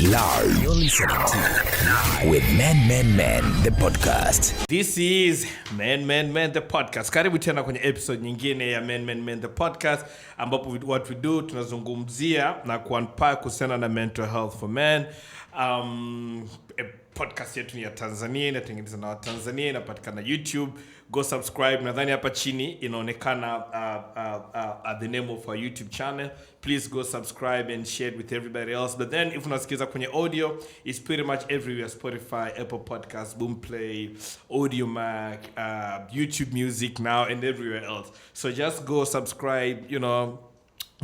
Live. You're listening to Live with Men, the podcast. This is Men, the podcast. Karibu tena kwenye episode nyingine ya Men, the podcast. Ambapo what we do, tunazungumzia na kuunpack kuhusiana na mental health for men. Podcast yetu ni ya Tanzania, inatengenezwa na Tanzania, inapatikana YouTube. Go subscribe. Nadhani hapa chini inaonekana the name of our YouTube channel. Please go subscribe and share it with everybody else. But then if unasikiza kwenye audio, it's pretty much everywhere: Spotify, Apple Podcasts, Boomplay, Audio Mac, YouTube Music now, and everywhere else. So just go subscribe,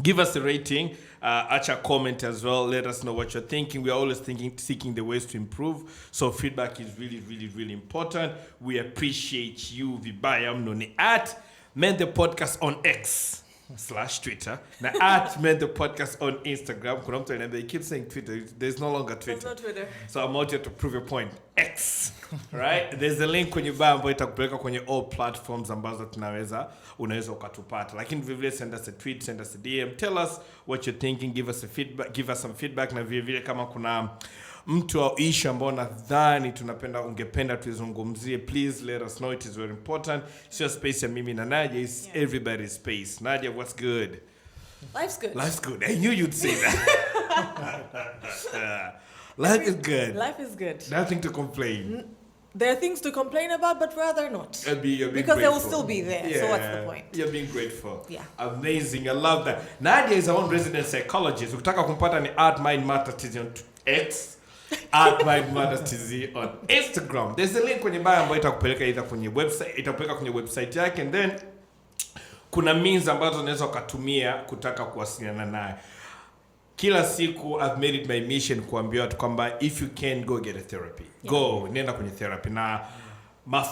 give us a rating, acha comment as well. Let us know what you're thinking. We are always seeking the ways to improve. So feedback is really important. We appreciate you. Vibaya mnoni at Men the Podcast on X / Twitter. Now at Men the Podcast on Instagram. Kuna mtu ananiambia, keep saying Twitter. There's no longer Twitter. There's no Twitter. So I'm out here to prove a point. X. Right? There's a link kwenye bio ambayo itakupeleka kwenye all platforms ambazo unaweza ukatupata. Lakini vile send us a tweet, send us a DM, tell us what you're thinking, give us some feedback, na vile kama kuna mtu au issue ambao nadhani ungependa tuizungumzie, please let us know. It is very important. Sio space ya mimi na Nadia, it's everybody's space. Nadia, what's good? Life's good. I knew you'd say that. Life is good. Life is good. Nothing to complain. There are things to complain about, but rather not. You're being because they will grateful. still be there. Yeah. So what's the point? You're being grateful. Yeah. Amazing. I love that. Nadia is our own resident psychologist. Ukitaka kumpata ni @mindmattertz on X, @mindmattertz on Instagram. There's a link kwenye bio ambayo itakupeleka either kwenye website yake, and then kuna means ambazo unaweza ukatumia kutaka kuwasiliana naye. Kila siku I've made it my mission kuambia watu kwamba if you can, go get a therapy. Yeah. Go, nenda kwenye therapy. Na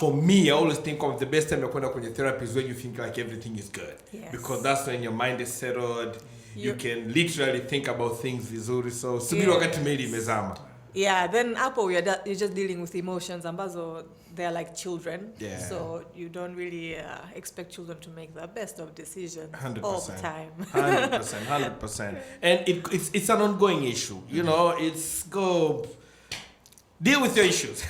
for me, I always think of the best time you kwenda kwenye therapy is when you think like everything is good. Yes. Because that's when your mind is settled. You can literally think about things vizuri. So, subiri wakati maili imezama. Yeah, then you're just dealing with emotions ambazo they're like children. Yeah. So you don't really expect children to make the best of decisions 100%. all the time. 100%. And it's an ongoing issue. It's go deal with your issues.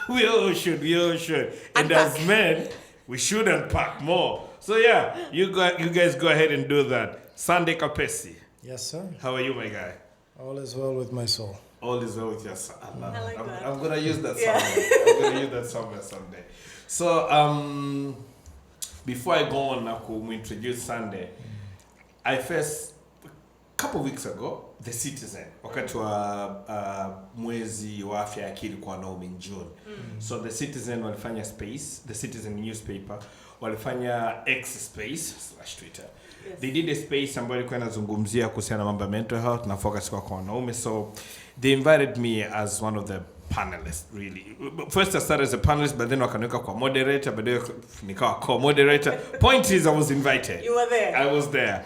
We all should. And as men, we should unpack more. So yeah, you guys go ahead and do that. Sunday Kapesi. Yes, sir. How are you, my guy? All is well with my soul. All is well with your son. I like that. I'm gonna use that somewhere. I'm gonna use that somewhere someday. So before I go on now to introduce Sunday, I first couple weeks ago, The Citizen, wakati wa mwezi wa afya akili kwa mwanaume in June. So The Citizen walifanya space, The Citizen newspaper walifanya X space / Twitter. Yes. They did a space ambayo ilikuwa inazungumzia kuhusiana na mambo ya mental health na focus kwa mwanaume. So they invited me as one of the panelists, really. First I started as a panelist, but then wakaniweka kwa moderator, baadaye nikawa co-moderator. Point is, I was invited. You were there. I was there.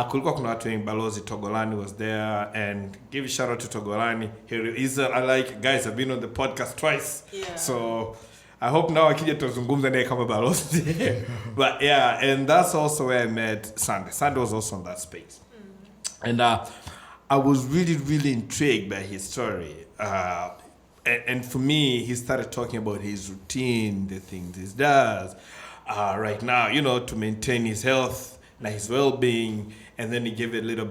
Kulikuwa kuna watu wengi, Balozi Togolani was there, and give a shout out to Togolani. Guys, I've been on the podcast twice. Yeah. So I hope now akija tuzungumza naye kama Balozi. But yeah, and that's also where I met Sunday. Sunday was also on that space. And I was really intrigued by his story. And for me, he started talking about his routine, the things he does right now, to maintain his health and his well-being. And then he gave a little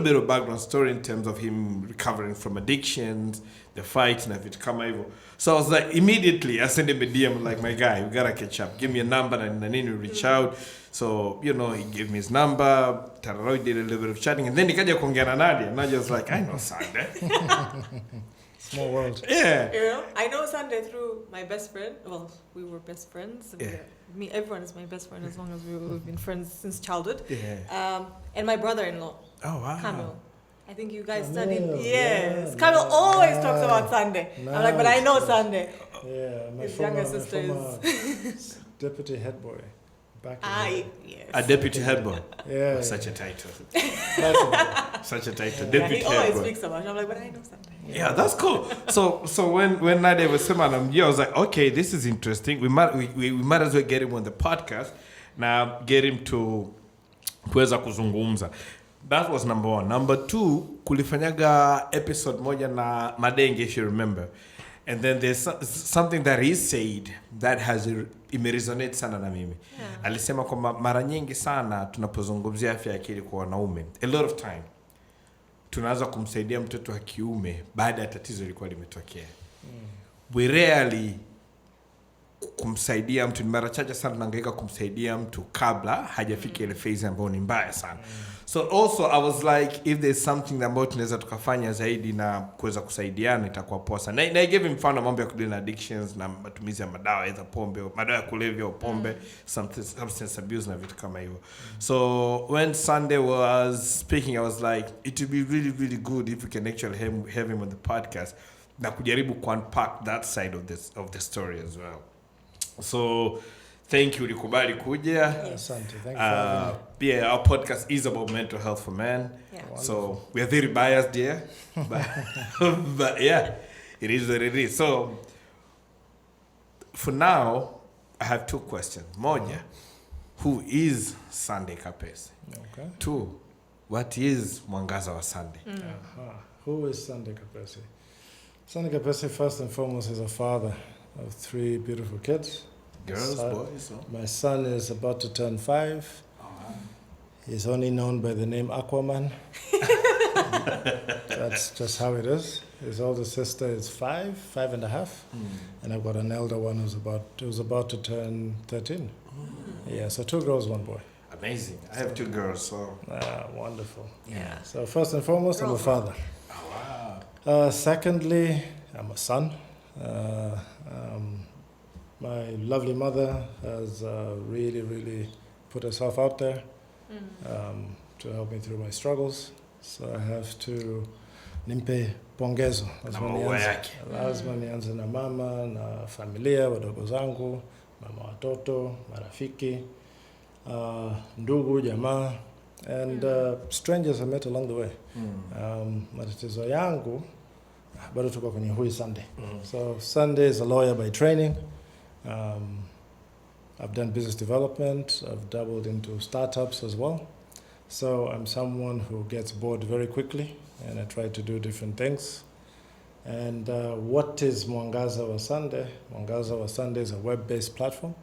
bit of background story in terms of him recovering from addictions, the fight, and vitu kama hivyo. So I was like, immediately I sent him a DM like, my guy, we gotta catch up. Give me a number, and then he reach out. So, he gave me his number. Tararoi did a little bit of chatting, and then nikaja kuongea na Nadia. Nadia was like, I know Sunday. Small world. Yeah. I know Sunday through my best friend. Well, we were best friends. Yeah. Everyone is my best friend as long as we've been friends since childhood. Yeah. And my brother-in-law. Oh, wow. Kamil. I think you guys studied. Kamil, Yes. yeah, Kamil always nice. talks about Sunday. Nice. I'm like, but I know Sunday. Yeah, my His former, younger sister is deputy head boy. Back Yes. A deputy head boy. Yeah. Such a title. That's Such a title. Yeah, Deputy he head always boy. speaks about it. I'm like, but I know Sunday. Yeah, that's cool. So when Nadia was saying, I was like, okay, this is interesting. We might as well get him on the podcast. Now get him to kuweza kuzungumza. That was number 1. Number 2, kulifanyaga episode moja na Madenge, if you remember. And then there's something that he said that has imeresonate sana na mimi. Yeah. Alisema kwamba mara nyingi sana tunapozungumzia afya ya akili kwa wanaume, a lot of time tunaanza kumsaidia mtoto wa kiume baada ya tatizo lilikuwa limetokea. We rarely kumsaidia mtu, ni mara chache sana tunahangaika kumsaidia mtu kabla hajafika ile phase ambayo ni mbaya sana. So also I was like, if there's something ambayo tunaweza tukafanya zaidi na kuweza kusaidiana itakuwa poa sana. Na I gave him mfano mambo ya kudeal na addictions na matumizi ya madawa ya pombe, madawa ya kulevya au pombe, substance abuse na vitu kama hivyo. So when Sunday was speaking, I was like, it would be really, really good if we can actually have him on the podcast na kujaribu unpack that side of the story as well. So thank you ulikubali kuja. Asante. Thank you for having me. Yeah, our podcast is about mental health for men. Yeah. So we are very biased here. but yeah, it is what it is. So for now, I have 2 questions. Moja, who is Sunday Kapesi? Okay. 2, what is Mwangaza wa Sunday? Who is Sunday Kapesi? Sunday Kapesi, first and foremost, is a father of 3 beautiful kids. Girls, boys? My son is about to turn 5. He's only known by the name Aquaman. That's just how it is. His older sister is 5 and a half. And I've got an elder one who's about to turn 13. Yeah, so 2 girls, 1 boy. Amazing. I have 2 girls, so. Wonderful. Yeah. So first and foremost, I'm a father. Oh, wow. Secondly, I'm a son. My lovely mother has really, really put herself out there to help me through my struggles. So I have to nimpe pongezo. Lazima nianze na mama, na familia, wadogo zangu, mama watoto, marafiki, ndugu, jamaa, and strangers I met along the way. Matatizo yangu, bado tuko kwenye hui Sunday. So Sunday is a lawyer by training. I've done business development. I've dabbled into startups as well. So I'm someone who gets bored very quickly, and I try to do different things. And what is Mwangaza wa Sunday? Mwangaza wa Sunday is a web-based platform.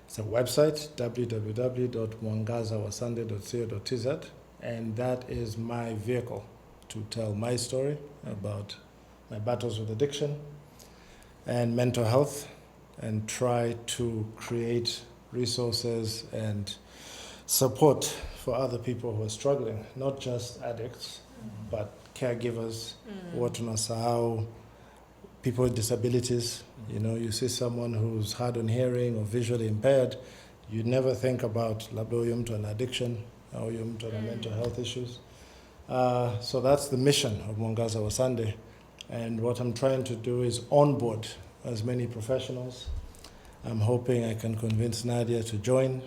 It's a website, www.mwangazawasunday.co.tz, and that is my vehicle to tell my story about my battles with addiction and mental health, and try to create resources and support for other people who are struggling, not just addicts, but caregivers, watu nasahau, people with disabilities. You know, you see someone who's hard on hearing or visually impaired, you never think about labda huyo mtu ana addiction or huyo mtu ana mental health issues. So that's the mission of Mwangaza wa Sunday. And what I'm trying to do is onboard as many professionals. I'm hoping I can convince Nadia to join.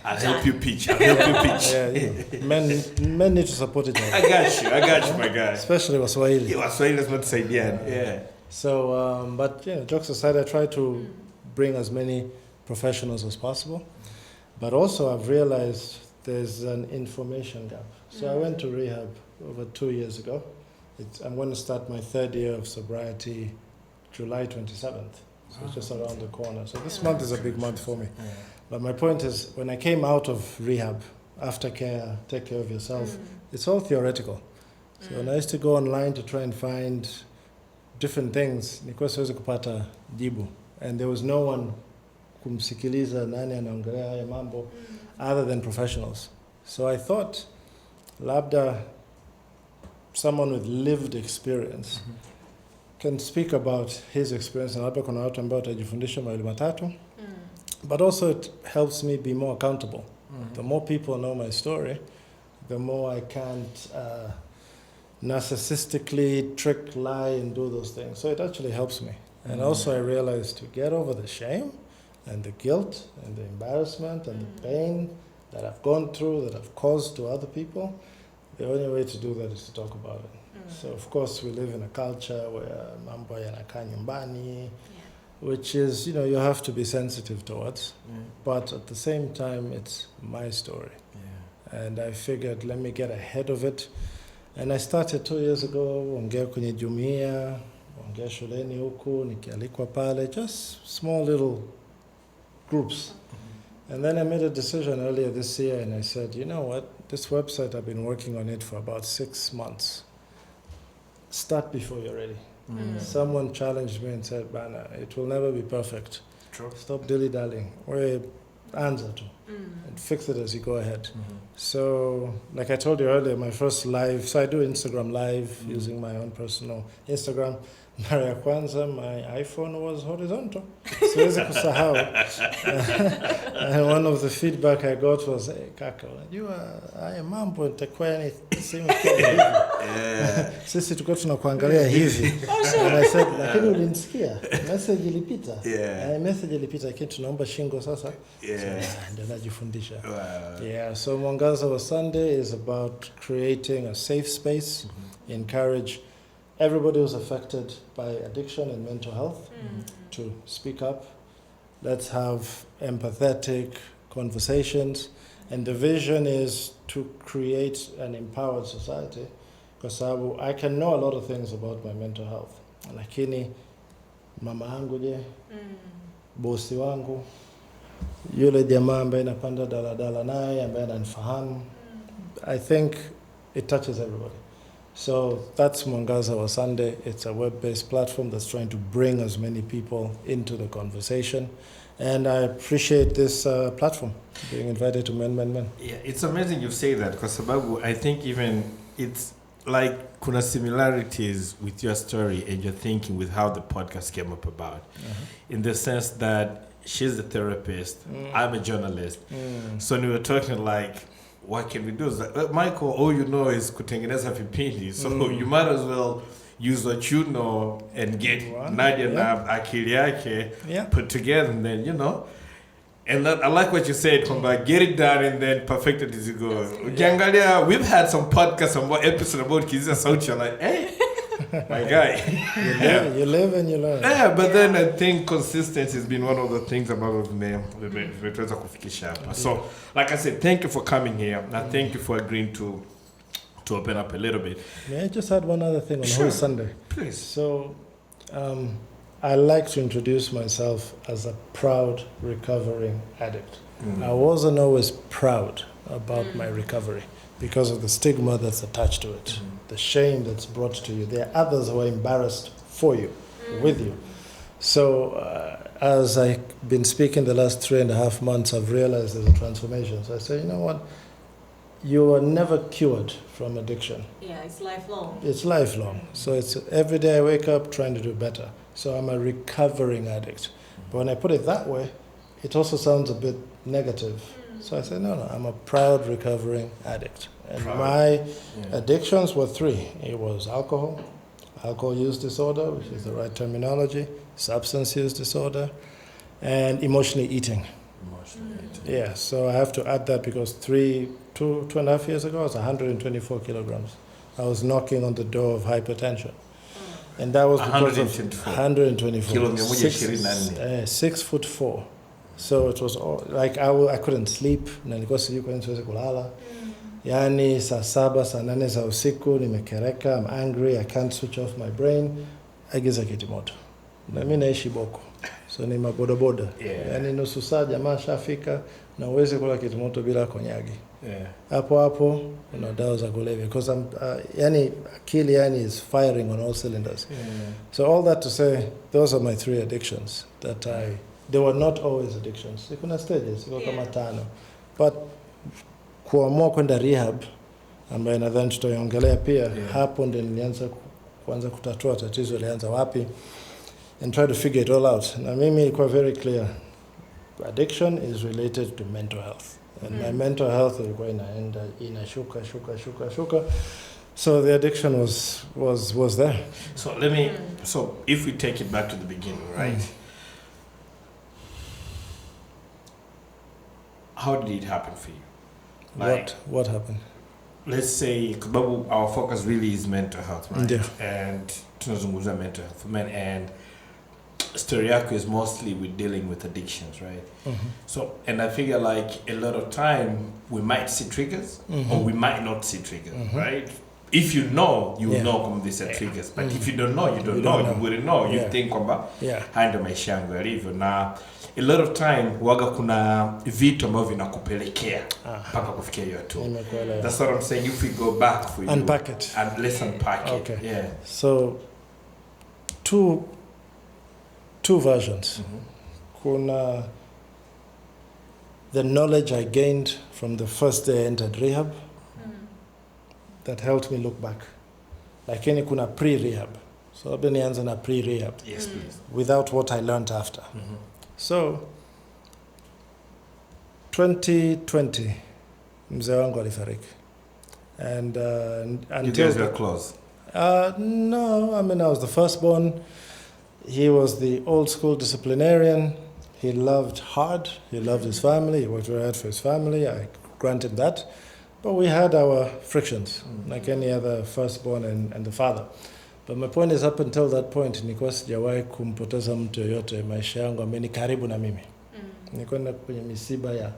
I'll help you pitch. Yeah, you know, men need to support each other. I got you, my guy. Especially Waswahili. Yeah, Waswahili is not Saidian. Yeah. So, but you know, jokes aside, I try to bring as many professionals as possible. But also, I've realized there's an information gap. So I went to rehab over 2 years ago. I'm going to start my 3rd year of sobriety July 27th. So it's just around the corner. So this month is a big month for me. But my point is, when I came out of rehab, aftercare, take care of yourself, it's all theoretical. So when I used to go online to try and find different things, nilikuwa siwezi kupata jibu. And there was no one kumsikiliza nani anaongelea haya mambo other than professionals. So I thought, labda someone with lived experience can speak about his experience, and labda kuna watu ambao watajifundisha mawili matatu. But also it helps me be more accountable. The more people know my story, the more I can't narcissistically trick, lie, and do those things. So it actually helps me. And also I realized to get over the shame and the guilt and the embarrassment and the pain that I've gone through, that I've caused to other people, the only way to do that is to talk about it. So of course we live in a culture where mambo yanakaa nyumbani, which is, you know, you have to be sensitive towards. But at the same time, it's my story. And I figured, let me get ahead of it. And I started 2 years ago, ongea kwenye jumuia, ongea shuleni huku, nikialikwa pale, just small little groups. And then I made a decision earlier this year, and I said, you know what, this website, I've been working on it for about 6 months. Start before you're ready. Someone challenged me and said, Bana, it will never be perfect. True. Stop dilly-dallying. Answer to and fix it as you go ahead. So, like I told you earlier, my first live, so I do Instagram live using my own personal Instagram. Mara ya kwanza, my iPhone was horizontal. Siwezi kusahau. And one of the feedback I got was, hey, kaka, unajua haya mambo itakuwa yani simu kama hivi. Sisi tulikuwa tunakuangalia hivi. And I said, lakini ulinisikia? Message ilipita. Message ilipita, lakini tunaomba shingo sasa. Ndio najifundisha. Yeah, so Mwangaza wa Sunday is about creating a safe space, encourage everybody who's affected by addiction and mental health to speak up. Let's have empathetic conversations. And the vision is to create an empowered society. Because I can know a lot of things about my mental health. Lakini mama yangu je, bosi wangu, yule jamaa ambaye napanda daladala naye ambaye ananifahamu, I think it touches everybody. So that's Mwangaza wa Sunday. It's a web-based platform that's trying to bring as many people into the conversation. And I appreciate this platform, being invited to Men. Yeah, it's amazing you say that, because sababu, I think even it's like kuna similarities with your story and your thinking with how the podcast came up about. In the sense that she's a therapist, I'm a journalist. So we were talking like, what can we do? It's like, Michael, all you know is kutengeneza vipindi. So you might as well use what you know and get Nadia na akili yake put together, and then, you know. And that, I like what you said, kwamba get it done and then perfect it as you go. Ukiangalia, we've had some podcasts, some episodes about Kizia Sauti, you're like, hey, my guy. You live and you learn. Yeah, but then I think consistency has been one of the things about vimetuweza kufikisha hapa. So, like I said, thank you for coming here. And thank you for agreeing to open up a little bit. May I just add one other thing on Holy Sunday? Please. So, I like to introduce myself as a proud recovering addict. I wasn't always proud about my recovery because of the stigma that's attached to it, the shame that's brought to you. There are others who are embarrassed for you, with you. So as I've been speaking the last 3.5 months, I've realized there's a transformation. So I say, you know what? You are never cured from addiction. Yeah, it's lifelong. It's lifelong. So it's every day I wake up trying to do better. So I'm a recovering addict. But when I put it that way, it also sounds a bit negative. So I said, no, I'm a proud recovering addict. And my addictions were 3. It was alcohol use disorder, which is the right terminology, substance use disorder, and emotionally eating. Yeah, so I have to add that because 2.5 years ago, I was 124 kilograms. I was knocking on the door of hypertension. And that was because of 124. 6'4". So it was all, like I couldn't sleep. Nilikuwa sijui kwa nini siwezi kulala. Yani saa 7, saa 8 za usiku nimekereka, I'm angry, I can't switch off my brain. Agiza kitimoto. Na mimi naishi Boko. So ni mabodaboda. Yani nusu saa jamaa shafika na uweze kula kitimoto bila konyagi. Hapo una dawa za kulevya because yani akili yani is firing on all cylinders. So all that to say, those are my 3 addictions that they were not always addictions. Kuna stages, kama 5. But kuamua kwenda rehab ambayo nadhani tutaiongelea pia, hapo ndio nilianza kuanza kutatua tatizo lianza wapi and try to figure it all out. Na mimi ilikuwa very clear. Addiction is related to mental health. And my mental health ilikuwa inashuka. So the addiction was there. So so if we take it back to the beginning, right? How did it happen for you? Like, what happened? Let's say our focus really is mental health, right? Yeah. And tunazungumza mental health for men, and story yako is mostly with dealing with addictions, right? So, and I figure like a lot of time we might see triggers or we might not see triggers, right? If you know, you know kwamba these are triggers. But if you don't know, you don't know. You wouldn't know. You think kwamba haya ndio maisha yangu yalivyo. Na a lot of time waga kuna vitu ambavyo vinakupelekea mpaka kufikia hiyo tu. That's what I'm saying. If we go back for you. Unpack it. And let's unpack it. Okay. Yeah. So, two versions. Kuna the knowledge I gained from the first day I entered rehab that helped me look back. Lakini kuna pre-rehab. So labda nianze na pre-rehab. Yes, please. Without what I learned after. So 2020 mzee wangu alifariki. And until you guys were close? No, I mean I was the firstborn. He was the old school disciplinarian. He loved hard. He loved his family. He worked very hard for his family. I grant him that. But we had our frictions, like any other firstborn and the father. But my point is, up until that point, nilikuwa sijawahi kumpoteza mtu yoyote maisha yangu ameni karibu na mimi. Nilikuwa kwenye misiba ya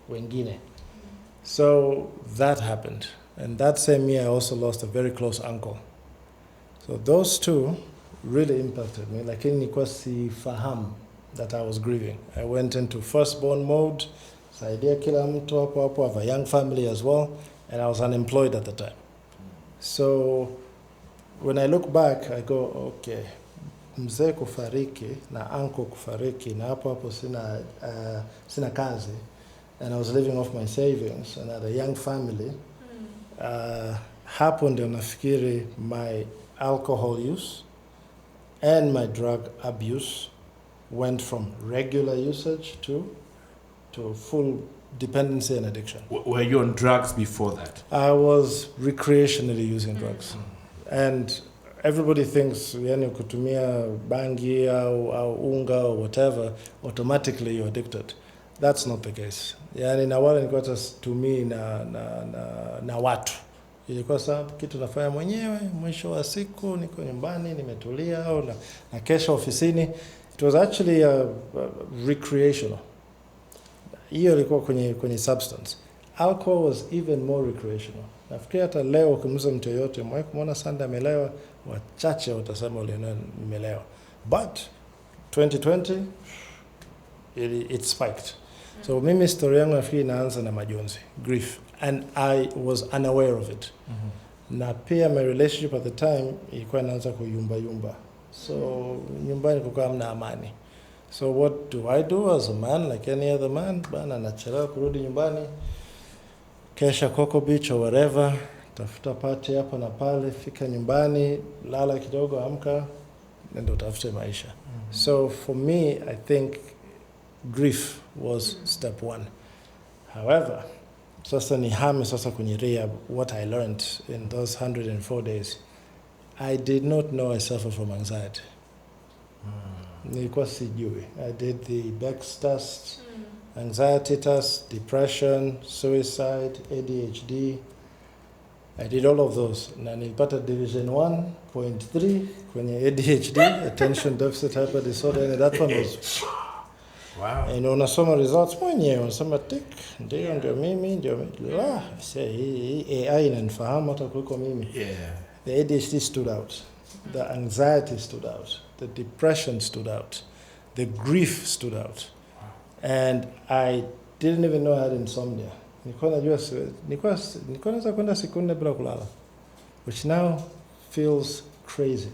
wengine. So that happened. And that same year, I also lost a very close uncle. So those two really impacted me. Lakini nilikuwa sifahamu that I was grieving. I went into firstborn mode. Saidia kila mtu hapo hapo. I have a young family as well. And I was unemployed at the time. So when I look back, I go, okay, mzee kufariki na uncle kufariki na hapo hapo sina kazi. And I was living off my savings and I had a young family. Hapo ndio nafikiri my alcohol use and my drug abuse went from regular usage to full dependency and addiction. Were you on drugs before that? I was recreationally using drugs. And everybody thinks yani kutumia bangi au unga or whatever, automatically you're addicted. That's not the case. Yani na wale nilikuwa tumii na watu. Ilikuwa sababu kitu nafanya mwenyewe, mwisho wa siku niko nyumbani nimetulia au na kesha ofisini. It was actually recreational. Hiyo ilikuwa kwenye substance. Alcohol was even more recreational. Nafikiri hata leo ukimuuliza mtu yote, mwae kumuona Sanda amelewa, wachache watasema nimelewa. But 2020 it spiked. So mimi story yangu nafikiri inaanza na majonzi, grief, and I was unaware of it. Na pia my relationship at the time ilikuwa inaanza kuyumba. So nyumbani kukaa hamna amani. So what do I do as a man, like any other man? Bana nachelewa kurudi nyumbani. Kesha Coco Beach or wherever, tafuta party hapa na pale, fika nyumbani, lala kidogo, amka, ndio tafute maisha. So for me, I think grief was step one. However, sasa nihame sasa kwenye rehab, what I learned in those 104 days, I did not know I suffer from anxiety. Nilikuwa sijui. I did the Beck's test, anxiety test, depression, suicide, ADHD. I did all of those. Na nilipata division 1.3 kwenye ADHD, attention deficit hyper disorder, and that one was wow. And unasoma results mwenyewe, unasema tick, ndio mimi, ndio hii AI inanifahamu hata kuliko mimi. The ADHD stood out. The anxiety stood out. The depression stood out. The grief stood out. And I didn't even know I had insomnia. Nilikuwa naweza kwenda siku 4 bila kulala, which now feels crazy.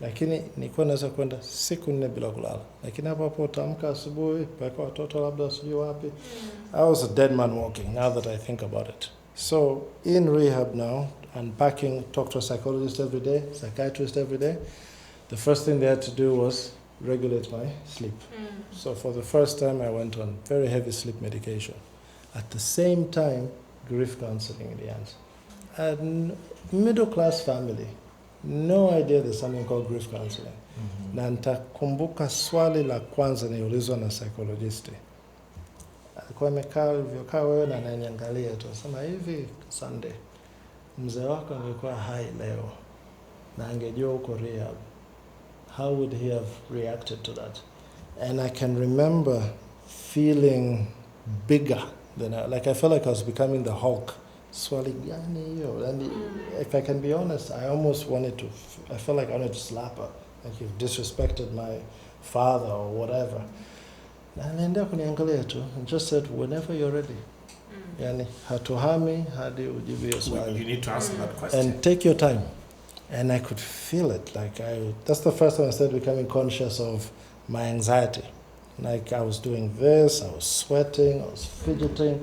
Lakini nilikuwa naweza kwenda siku 4 bila kulala. Lakini hapo utaamka asubuhi, paka watoto labda asubuhi wapi. I was a dead man walking now that I think about it. So in rehab now, unpacking, talk to a psychologist every day, psychiatrist every day. The first thing they had to do was regulate my sleep. So for the first time, I went on very heavy sleep medication. At the same time, grief counseling in the end. A middle-class family, no idea there's something called grief counseling. Na nitakumbuka swali la kwanza niulizwa na psychologist. Alikuwa amekaa wewe na ananiangalia tu. Sema hivi, Sunday, mzee wako angekuwa hai leo na angejua uko rehab, how would he have reacted to that? And I can remember feeling bigger than I felt like I was becoming the Hulk, swelling. And if I can be honest, I almost wanted to. I felt like I wanted to slap her, like you've disrespected my father or whatever. Aliendea kuniangalia tu and just said, whenever you're ready. Yani hatuhami hadi ujibu hiyo swali. You need to answer that question. And take your time. And I could feel it. That's the first time I started becoming conscious of my anxiety. Like I was doing this, I was sweating, I was fidgeting.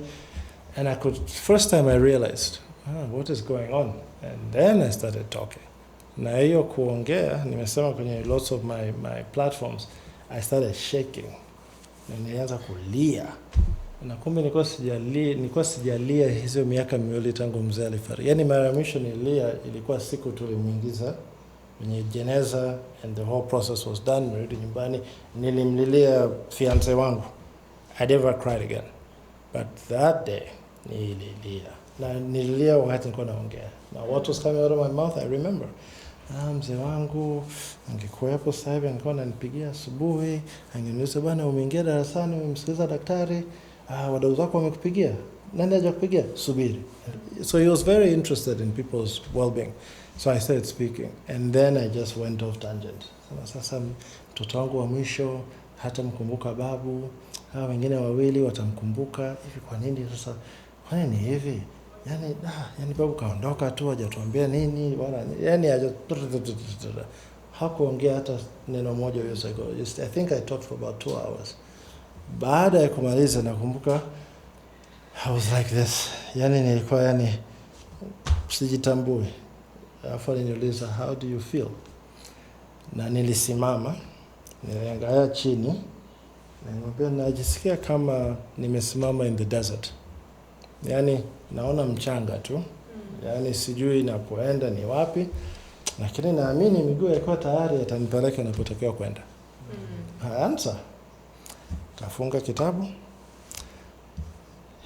And first time I realized, what is going on? And then I started talking. Na hiyo kuongea, nimesema kwenye lots of my platforms, I started shaking. Na nilianza kulia. Na kumbe nilikuwa sijalia hizo miaka miwili tangu mzee alifariki. Yani mara ya mwisho nilia ilikuwa siku tulimuingiza kwenye jeneza and the whole process was done. Nirudi nyumbani nilimlilia fiance wangu. I never cried again. But that day nililia. Na nililia wakati nilikuwa naongea. Now what was coming out of my mouth I remember. Mzee wangu angekuwepo sasa hivi angekuwa ananipigia asubuhi, angeniuliza bwana umeingia darasani umemsikiliza daktari? Wadogo wako wamekupigia? Nani hajakupigia? Subiri. So he was very interested in people's well-being. So I started speaking and then I just went off tangent. Sasa mtoto wangu wa mwisho hata mkumbuka babu, hawa wengine wawili watamkumbuka. Hivi kwa nini sasa? Kwa nini hivi? Yani babu kaondoka tu hajatuambia nini wala yani hakuongea hata neno moja huyo psychologist. I think I talked for about 2 hours. Baada ya kumaliza nakumbuka I was like this. Yani nilikuwa sijitambui. Alafu aliniuliza how do you feel? Na nilisimama, niliangalia chini na nimwambia najisikia kama nimesimama in the desert. Yani naona mchanga tu. Yani sijui napoenda ni wapi. Lakini naamini miguu yako tayari yatanipeleka napotakiwa kwenda. Answer. Kafunga kitabu.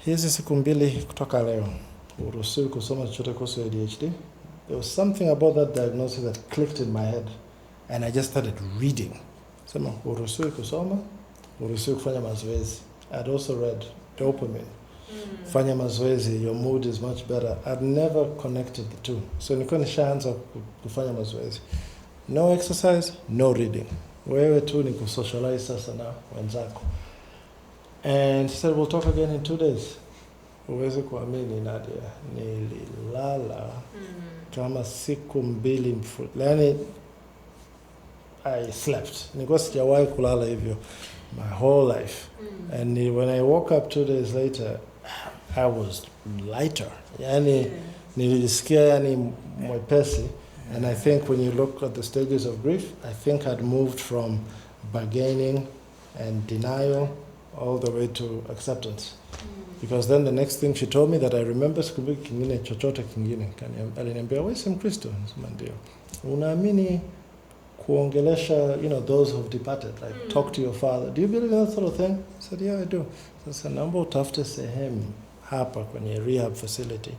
Hizi siku 2 kutoka leo uruhusiwi kusoma chochote kuhusu ADHD. There was something about that diagnosis that clicked in my head and I just started reading. Sema uruhusiwi kusoma, uruhusiwi kufanya mazoezi. I'd also read dopamine. Fanya mazoezi, your mood is much better. I'd never connected the two. So nilikuwa nishaanza kufanya mazoezi. No exercise, no reading. Wewe tu ni kusocialize sasa na wenzako. And she said, we'll talk again in 2 days. Uweze kuamini Nadia, nililala kama siku 2 yani I slept. Nilikuwa sijawahi kulala hivyo my whole life. And when I woke up 2 days later, I was lighter. Yani nilisikia mwepesi. And I think when you look at the stages of grief, I think I'd moved from bargaining and denial all the way to acceptance. Because then the next thing she told me that I remember sikumbuki kingine chochote kingine. Aliniambia wewe si Mkristo? Nasema ndio. Unaamini kuongelesha, those who have departed, like talk to your father. Do you believe in that sort of thing? I said, yeah, I do. Sasa naomba utafute sehemu hapa kwenye rehab facility.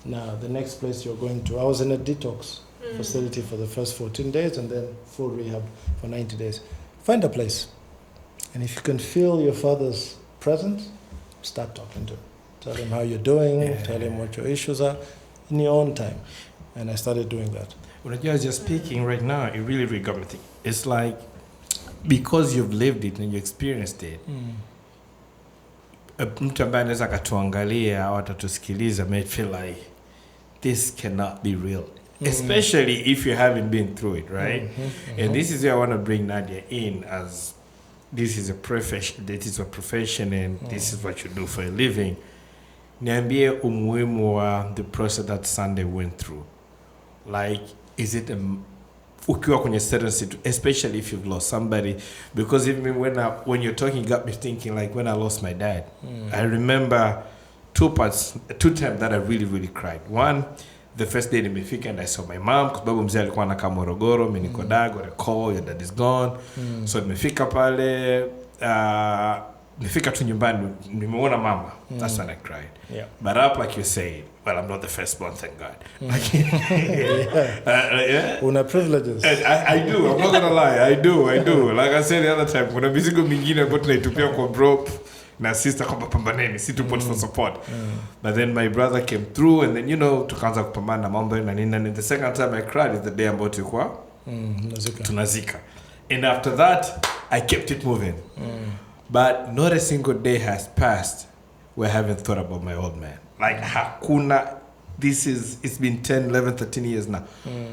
Now, the next place you're going to, I was in a detox facility for the first 14 days and then full rehab for 90 days. Find a place. And if you can feel your father's presence, start talking to him. Tell him how you're doing, tell him what your issues are in your own time. And I started doing that. When you're just speaking right now, it really got me thinking. It's like, because you've lived it and you experienced it, mtu ambaye anaweza akatuangalia au atatusikiliza may feel like this cannot be real. Especially if you haven't been through it, right? And this is where I want to bring Nadia in, as this is a profession and this is what you do for a living. Niambie umuhimu wa the process that Sunday went through. Like, is it ukiwa kwenye certain situation, especially if you've lost somebody? Because even when you're talking, got me thinking, like when I lost my dad. I remember 2 times that I really cried. One, the first day nimefika and I saw my mom, because babu mzee alikuwa anakaa Morogoro, mimi niko Dar, got a call, your dad is gone. So nimefika pale, nifika tu nyumbani nimeona mama, that's when I cried. Yeah. But up, like you said, well, I'm not the firstborn, thank God. Yeah. Una privileges. I do, I'm not gonna lie, I do. Like I said the other time, kuna mizigo mingine ambayo tunaitupia kwa bro na sister kwamba pambaneni, si tupot for support. But then my brother came through and then, tukaanza kupambana na mambo na nini. And the second time I cried is the day ambayo tulikuwa tunazika. And after that, I kept it moving. But not a single day has passed where I haven't thought about my old man. Like hakuna, it's been 10, 11, 13 years now.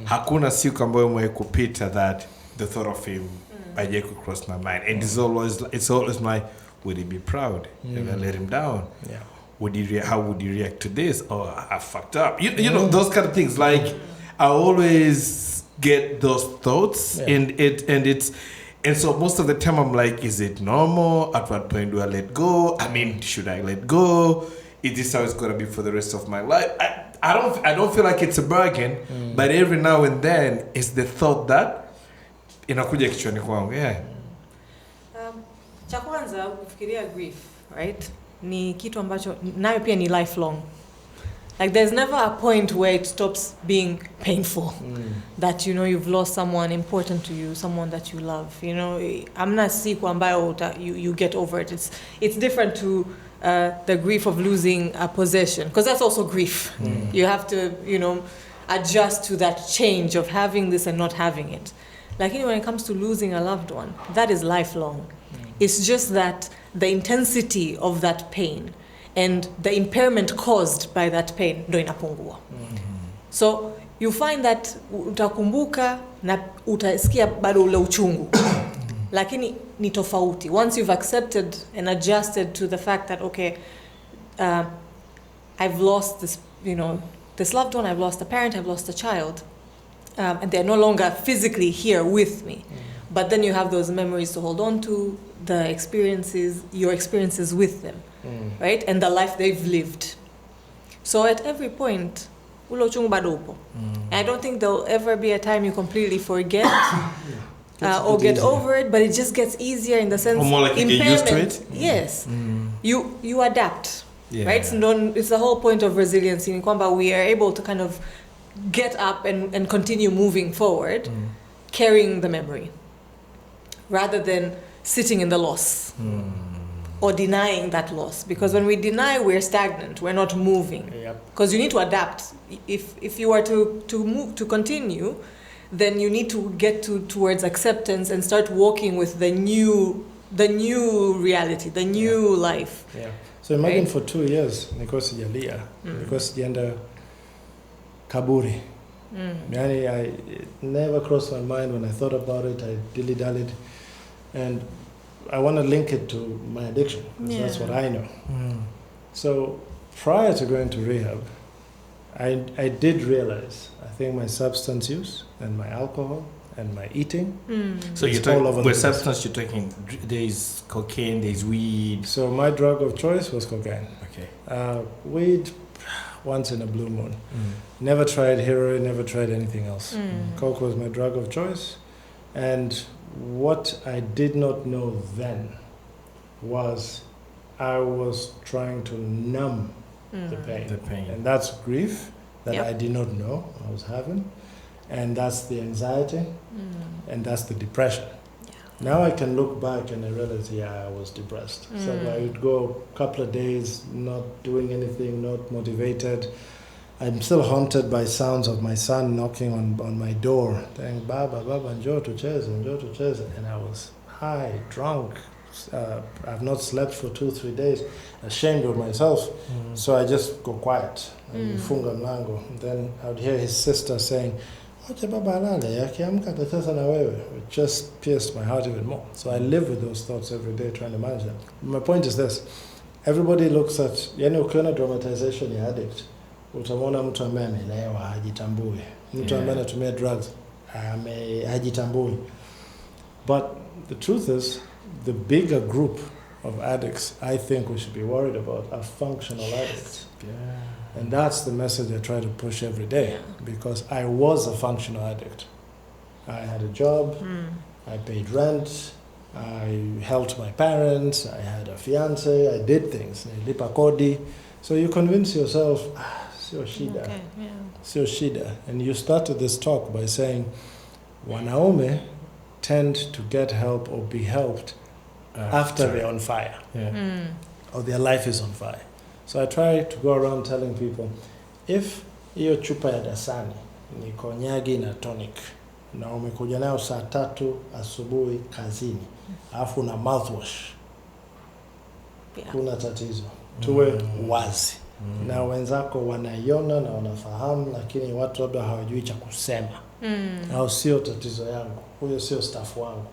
Hakuna siku ambayo mwe kupita that the thought of him haijawahi cross my mind. And it's always my, would he be proud if I let him down? Yeah. How would he react to this? Oh, I fucked up. You know, those kind of things. Like I always get those thoughts and so most of the time I'm like, is it normal? At what point do I let go? I mean, should I let go? Is this how it's gonna be for the rest of my life? I don't feel like it's a bargain, but every now and then it's the thought that inakuja kichwani kwangu. Cha kwanza kufikiria grief, right? Ni kitu ambacho nayo pia ni lifelong. Like there's never a point where it stops being painful. That you've lost someone important to you, someone that you love. Amna siku ambayo you get over it. It's different to the grief of losing a possession, because that's also grief. You have to adjust to that change of having this and not having it. Like when it comes to losing a loved one, that is lifelong. It's just that the intensity of that pain and the impairment caused by that pain ndo inapungua. So you find that utakumbuka na utasikia bado ule uchungu. Lakini ni tofauti. Once you've accepted and adjusted to the fact that okay, I've lost this, this loved one, I've lost a parent, I've lost a child, and they're no longer physically here with me. But then you have those memories to hold on to, your experiences with them, right? And the life they've lived. So at every point, ulo chungu bado upo. And I don't think there'll ever be a time you completely forget or get over it, but it just gets easier in the sense. Or more like you get used to it? Yes. You adapt, right? So it's the whole point of resilience. In kwamba we are able to kind of get up and continue moving forward, carrying the memory, rather than sitting in the loss or denying that loss. Because when we deny, we're stagnant, we're not moving. Because you need to adapt. If you are to move, to continue, then you need to get towards acceptance and start walking with the new reality, the new life. So imagine for 2 years niko sijalia because sijaenda kaburi. I never crossed my mind. When I thought about it, I dilly-dallied. And I want to link it to my addiction, because that's what I know. So prior to going to rehab, I did realize, I think my substance use and my alcohol and my eating. So you're talking, with substance you're talking, there's cocaine, there's weed. So my drug of choice was cocaine. Okay. Weed, once in a blue moon. Never tried heroin, never tried anything else. Coke was my drug of choice. And what I did not know then was I was trying to numb the pain. And that's grief that I did not know I was having. And that's the anxiety. And that's the depression. Now I can look back and I realize, I was depressed. So I would go a couple of days not doing anything, not motivated. I'm still haunted by sounds of my son knocking on my door, saying, Baba, njoo tucheze. And I was high, drunk. I've not slept for 2-3 days, ashamed of myself. So I just go quiet. Funga mlango. Then I would hear his sister saying, Wacha baba alale, akiamka atacheza na wewe. It just pierced my heart even more. So I live with those thoughts every day, trying to manage them. My point is this. Everybody looks at, ukiona dramatization ya addict, utamwona mtu ambaye amelewa, hajitambui. Mtu ambaye anatumia drugs, hajitambui. But the truth is, the bigger group of addicts I think we should be worried about are functional addicts. And that's the message I try to push every day, because I was a functional addict. I had a job, I paid rent, I helped my parents, I had a fiance, I did things, nilipa kodi. So you convince yourself, sio shida, Okay, yeah. sio shida. And you started this talk by saying, mwanaume tend to get help or be helped after they're on fire, or their life is on fire. So I try to go around telling people, if hiyo chupa ya dasani ni konyagi na tonic, na umekuja nayo saa 3 asubuhi kazini, alafu na mouthwash, kuna tatizo. Tuwe wazi. Na wenzako wanaiona na wanafahamu, lakini watu labda hawajui cha kusema. Au sio tatizo yangu, huyo sio staff wangu.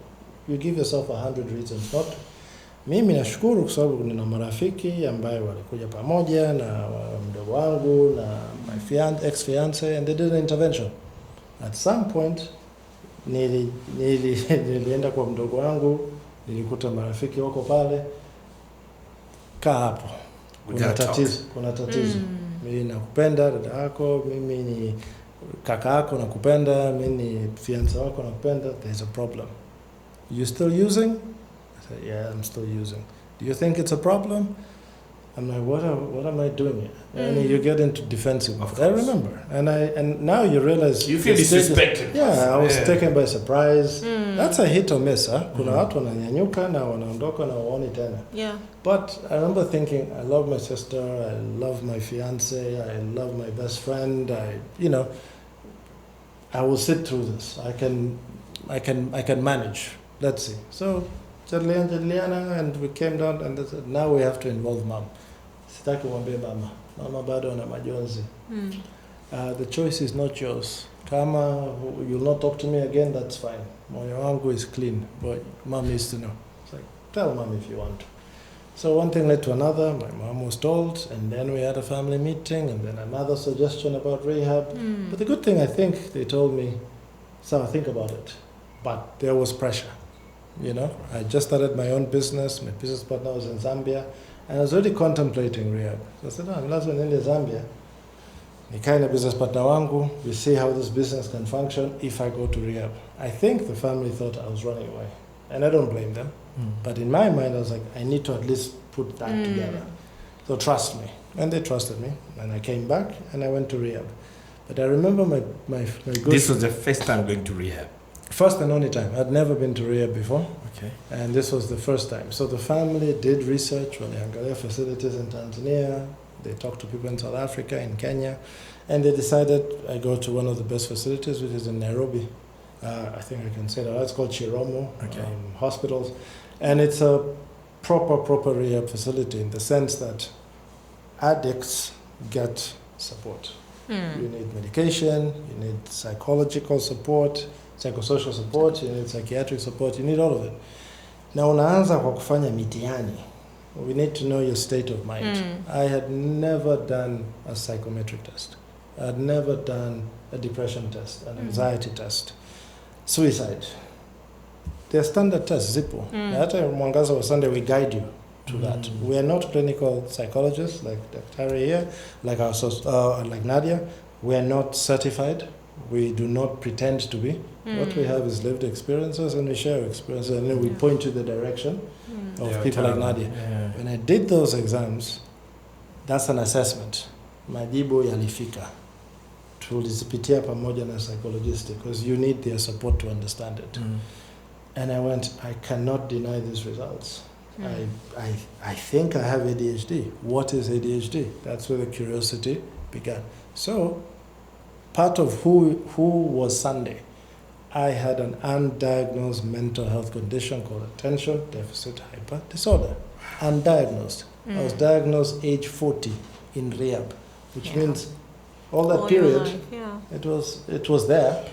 You give yourself 100 reasons not. Mimi nashukuru kwa sababu nina marafiki ambayo walikuja pamoja na mdogo wangu na my ex-fiance, and they did an intervention. At some point nilienda kwa mdogo wangu, nilikuta marafiki wako pale, kaa hapo. Kuna tatizo. Mimi nakupenda dada yako, mimi ni kaka yako nakupenda, mimi ni fiance wako nakupenda, there's a problem. You still using? I said, yeah, I'm still using. Do you think it's a problem? I'm like, what am I doing here? And you get into defensive mode. I remember. And now you realize you feel disrespected. Yeah, I was taken by surprise. That's a hit or miss, huh? Kuna watu wananyanyuka na wanaondoka na waoni tena. Yeah. But I remember thinking, I love my sister, I love my fiance, I love my best friend. I will sit through this. I can manage. Let's see. So Jadliana, and we came down and they said, now we have to involve mom. Sitaki mwambie mama bado ana majonzi. The choice is not yours. Kama you'll not talk to me again, that's fine. Moyo wangu is clean, but mom needs to know. It's like, tell mom if you want to. So one thing led to another. My mom was told, and then we had a family meeting, and then another suggestion about rehab. But the good thing, I think, they told me, so think about it. But there was pressure. I just started my own business. My business partner was in Zambia, and I was already contemplating rehab. So I said, lazima niende Zambia. Nikae na business partner wangu. We see how this business can function if I go to rehab. I think the family thought I was running away, and I don't blame them. But in my mind, I was like, I need to at least put that together. So trust me. And they trusted me. And I came back and I went to rehab. But I remember my good... This was the first time going to rehab? First and only time. I'd never been to rehab before. Okay. And this was the first time. So the family did research. Waliangalia facilities in Tanzania. They talked to people in South Africa, in Kenya. And they decided I go to one of the best facilities, which is in Nairobi. I think I can say that. It's called Chiromo Hospitals. And it's a proper rehab facility in the sense that addicts get support. You need medication, you need psychological support, psychosocial support, you need psychiatric support, you need all of it. Na unaanza kwa kufanya mitihani. We need to know your state of mind. I had never done a psychometric test. I had never done a depression test, an anxiety test, suicide. They're standard tests, zipo. Hata mwangaza wa Sunday, we guide you to that. We are not clinical psychologists like Dr. here, like like Nadia. We are not certified. We do not pretend to be. What we have is lived experiences, and we share experiences, and then we point to the direction of people like Nadia. When I did those exams, that's an assessment. Majibu yalifika. Tulizipitia pamoja na psychologist, because you need their support to understand it. And I went, I cannot deny these results. I think I have ADHD. What is ADHD? That's where the curiosity began. So, part of who was Sunday, I had an undiagnosed mental health condition called attention deficit hyper disorder. Undiagnosed. I was diagnosed age 40 in rehab, which means all that period, it was there,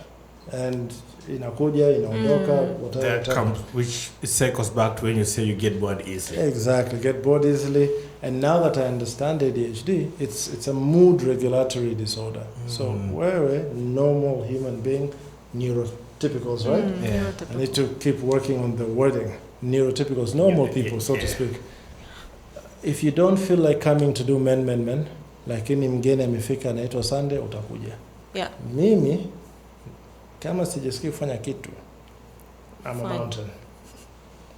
and inakuja, inaondoka, whatever. That comes, which circles back to when you say you get bored easily. Exactly, get bored easily. And now that I understand ADHD, it's a mood regulatory disorder. So we're a normal human being, neurotypicals, right? I need to keep working on the wording. Neurotypicals, normal people, so to speak. If you don't feel like coming to do men, lakini mgeni amefika anaitwa Sunday, utakuja. Mimi, kama sijisikii kufanya kitu, I'm a mountain.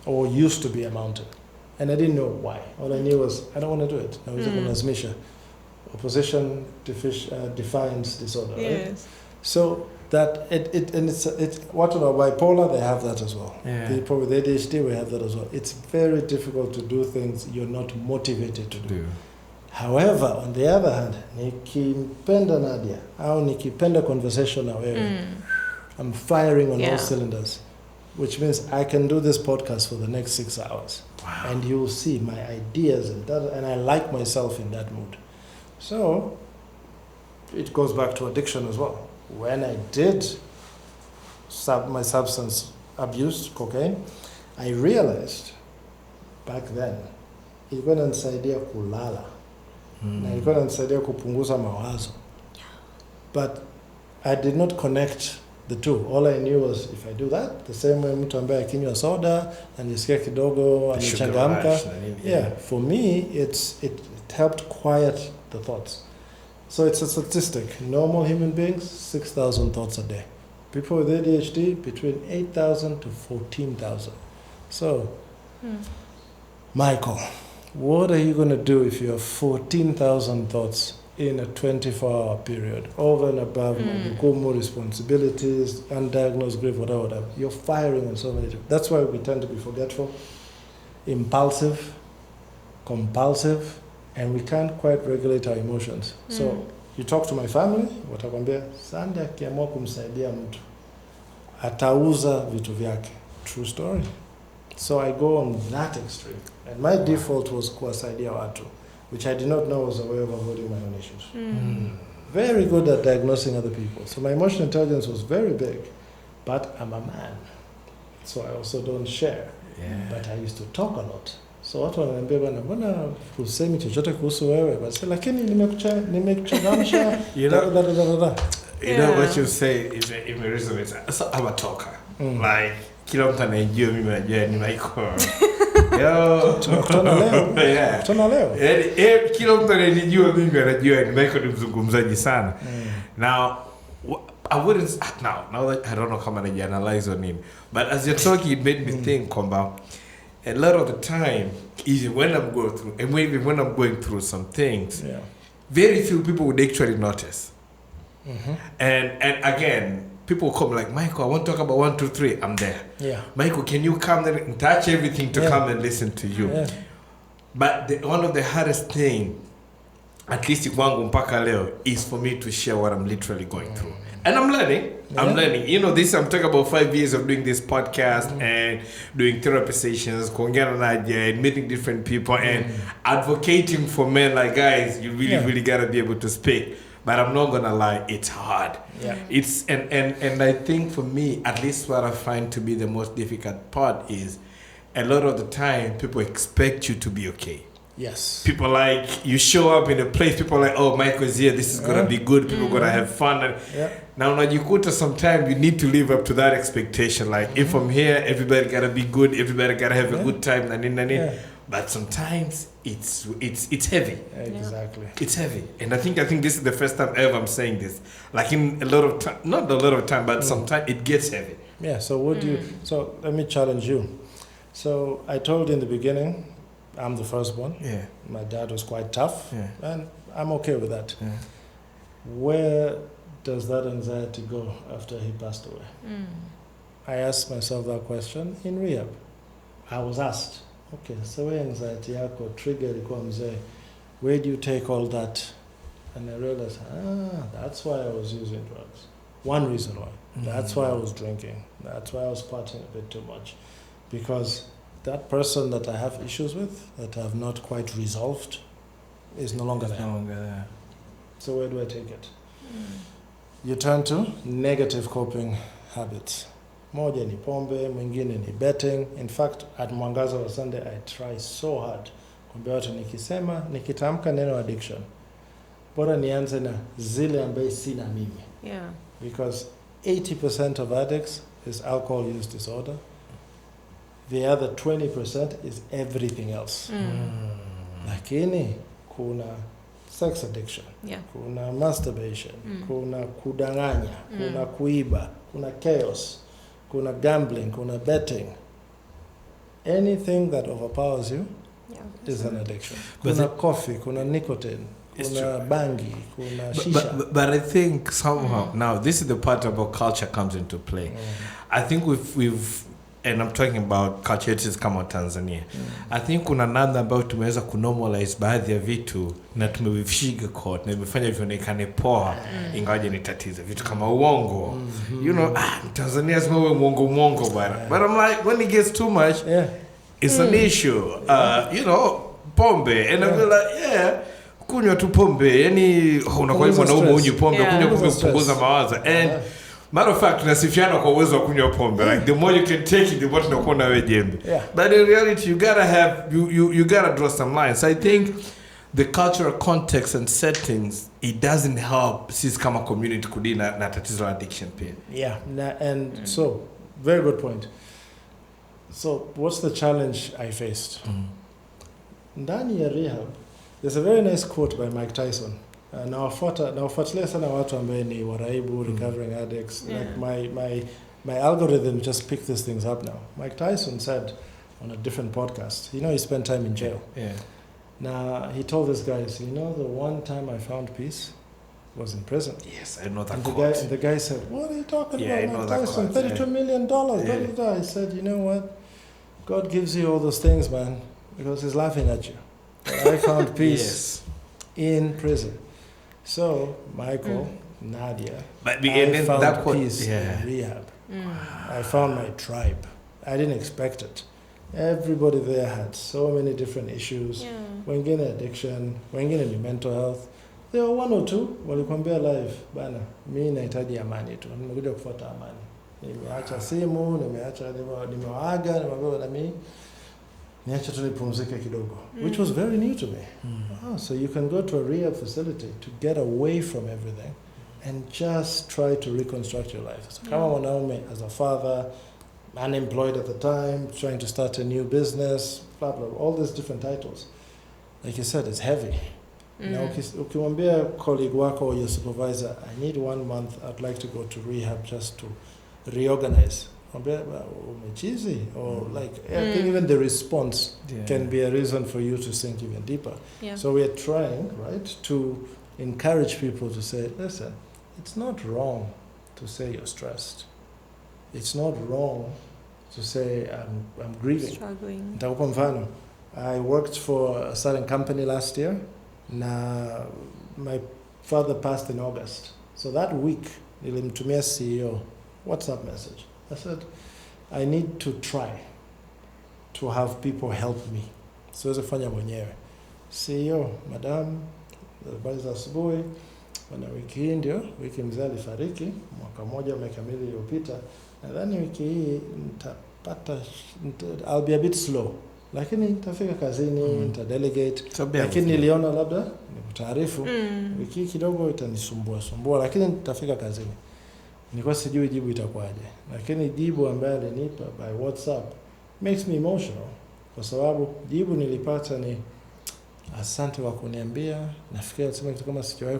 or used to be a mountain. And I didn't know why. All I knew was, I don't want to do it. I was kulazimisha. Opposition defines disorder, right? Yes. So that it's what are bipolar, they have that as well. Yeah. People with ADHD, we have that as well. It's very difficult to do things you're not motivated to do. However, on the other hand, nikipenda Nadia au nikipenda conversation na wewe, I'm firing on all cylinders, which means I can do this podcast for the next 6 hours. Wow. And you'll see my ideas and I like myself in that mood. So it goes back to addiction as well. When I did my substance abuse, cocaine, I realized back then ilikuwa inanisaidia kulala na ilikuwa inanisaidia kupunguza mawazo. But I did not connect the two. All I knew was if I do that, the same way mtu ambaye akinywa soda anisikia kidogo amechangamka. Yeah, for me it helped quiet the thoughts. So it's a statistic. Normal human beings, 6,000 thoughts a day. People with ADHD, between 8,000 to 14,000. So, Michael, what are you going to do if you have 14,000 thoughts in a 24-hour period, over and above majukumu, responsibilities, undiagnosed grief, whatever? You're firing on so many different. That's why we tend to be forgetful, impulsive, compulsive, and we can't quite regulate our emotions. So you talk to my family, watakwambia Sunday akiamua kumsaidia mtu atauza vitu vyake. True story. So I go on that extreme. And my default was kuwasaidia watu, which I did not know was a way of avoiding my own issues. Very good at diagnosing other people. So my emotional intelligence was very big, but I'm a man. So I also don't share. But I used to talk a lot. So watu wananiambia bwana, mbona usemi chochote kuhusu wewe? Basi lakini nimekuchangamsha. You know what you say is in resume. So I'm a talker. Like kila mtu anajua mimi najua ni Michael. Yo, tunakutana leo. Kila mtu anajua mimi anajua ni Michael ni mzungumzaji sana. Now I wouldn't now that I don't know kama najianalyze on him, but as you're talking it made me think kwamba a lot of the time, even when I'm going through, and even when I'm going through some things, very few people would actually notice. And again, people come like, Michael, I want to talk about 1, 2, 3. I'm there. Michael, can you come there and touch everything to come and listen to you? But one of the hardest thing, at least kwangu mpaka leo, is for me to share what I'm literally going through. And I'm learning. I'm learning. You know, I'm talking about 5 years of doing this podcast and doing therapy sessions, kuonekana and meeting different people and advocating for men like, guys, you really gotta be able to speak. But I'm not gonna lie, it's hard. It's and I think for me, at least what I find to be the most difficult part is a lot of the time people expect you to be okay. Yes. People like, you show up in a place, people are like, oh, Michael's here, this is gonna be good, people gonna have fun. And now unajikuta sometimes you need to live up to that expectation. Like if I'm here, everybody gotta be good, everybody gotta have a good time, but sometimes it's heavy. Exactly. It's heavy. And I think this is the first time ever I'm saying this. Like in a lot of time, not a lot of time, but sometimes it gets heavy. Yeah, so so let me challenge you. So I told you in the beginning, I'm the firstborn. My dad was quite tough, and I'm okay with that. Where does that anxiety go after he passed away? I asked myself that question in rehab. I was asked, okay, so where anxiety yako trigger ilikuwa mzee, where do you take all that? And I realized, that's why I was using drugs. One reason why. That's why I was drinking. That's why I was partying a bit too much. Because that person that I have issues with, that I have not quite resolved, is no longer there. So where do I take it? You turn to negative coping habits. Moja ni pombe, mwingine ni betting. In fact, at Mwangaza wa Sunday, I try so hard. Kumbia watu nikitamka neno addiction, bora nianze na zile ambaye sina mimi. Because 80% of addicts is alcohol use disorder. The other 20% is everything else. Lakini kuna sex addiction, kuna masturbation, kuna kudanganya, kuna kuiba, kuna chaos, kuna gambling, kuna betting. anything that overpowers you Yeah. is an addiction. But Kuna coffee, kuna nicotine, kuna bangi, kuna shisha. But I think somehow now this is the part about culture comes into play. I think we've and I'm talking about culture yetu kama Tanzania. I think kuna namna ambayo tumeweza kunormalize baadhi ya vitu na tumevifshiga court na imefanya vionekane poa ingawaje ni tatizo vitu kama uongo. You know, Tanzania is more uongo bwana. But I'm like when it gets too much, it's an issue. You know, pombe and I'm like kunywa tu pombe yani unakuwa mwanaume unywe pombe kunywa pombe kupunguza mawazo and matter of fact tunasifiana kwa uwezo wa kunywa pombe like the more you can take it the more tunakuwa na wewe jembe but in reality you gotta have you gotta draw some lines. I think the cultural context and settings it doesn't help sisi kama community kudina na tatizo la addiction pia and so very good point. So what's the challenge I faced ndani ya rehab? There's a very nice quote by Mike Tyson. Nawafuatilia sana watu ambao ni waraibu, recovering addicts. Like my algorithm just pick these things up now. Mike Tyson said on a different podcast, you know, he spent time in jail. Now he told these guys, you know, the one time I found peace was in prison. Yes, I know that and quote. The guy said, what are you talking about? I know Mike Tyson, $32 million. I said, you know what? God gives you all those things, man, because he's laughing at you. I found peace in prison. So, Michael, Nadia, I found peace in rehab. I found my tribe. I didn't expect it. Everybody there had so many different issues. Wengine addiction, wengine ni mental health. There were one or two, walikwambia live, bana, mimi nahitaji amani tu. Nimekuja kufuata amani. Nimeacha simu, nimewaaga, nimewambia na mimi niacha tu nipumzike kidogo, which was very new to me. So you can go to a rehab facility to get away from everything and just try to reconstruct your life. So kama mwanaume, as a father, unemployed at the time, trying to start a new business, blah, blah, all these different titles. Like you said, it's heavy. Now, ukimwambia colleague wako or your supervisor, I need 1 month, I'd like to go to rehab just to reorganize. Umechizi? Or like, I think even the response can be a reason for you to sink even deeper. So we are trying, right, to encourage people to say, listen, it's not wrong to say you're stressed. It's not wrong to say I'm grieving. Struggling. Nitakupa mfano. I worked for a certain company last year. Na my father passed in August. So that week, nilimtumia CEO WhatsApp message. I said, I need to try to have people help me. Siwezi kufanya mwenyewe. CEO, madam, habari za asubuhi. Wana wiki hii ndio, wiki mzee alifariki, mwaka mmoja umekamili uliopita. Nadhani wiki hii I'll be a bit slow. Lakini nitafika kazini, nitadelegate. Lakini niliona labda nikutaarifu wiki kidogo itanisumbua, lakini nitafika kazini. Nilikuwa sijui jibu itakuwaje. Lakini jibu ambayo alinipa by WhatsApp makes me emotional kwa sababu jibu nilipata ni asante kwa kuniambia. Nafikiri alisema kitu kama sijawahi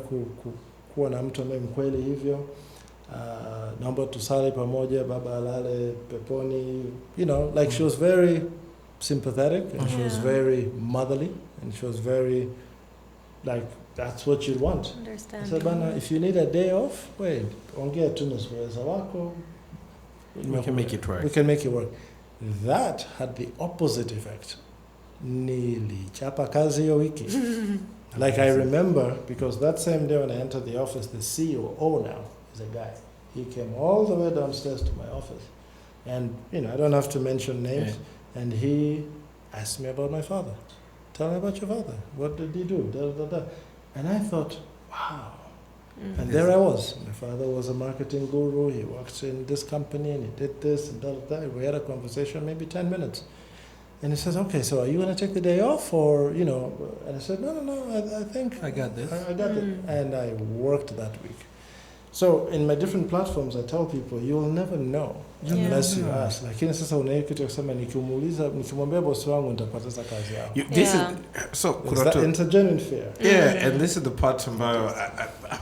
kuwa na mtu ambaye mkweli hivyo. Naomba tusali pamoja, baba alale peponi. You know, like she was very sympathetic and she was very motherly and she was very like that's what you'd want. I said, Bana, if you need a day off, wait, ongea tu na supervisor wako. We can make it work. We can make it work. That had the opposite effect. Nilichapa kazi hiyo wiki. Like I remember, because that same day when I entered the office, the CEO now is a guy. He came all the way downstairs to my office. And, you know, I don't have to mention names. And he asked me about my father. Tell me about your father. What did he do? Da, da, da. And I thought, wow. And there I was. My father was a marketing guru. He worked in this company and he did this and da, da, da. We had a conversation, maybe 10 minutes. And he says, okay, so are you going to take the day off or, you know? And I said, no, I think I got this. I got it. And I worked that week. So in my different platforms, I tell people, you'll never know unless you ask. Lakini sasa unaye kitu kusema nikimwambia boss wangu nitapoteza kazi yao. This is so it's a genuine fear. Yeah, and this is the part ambayo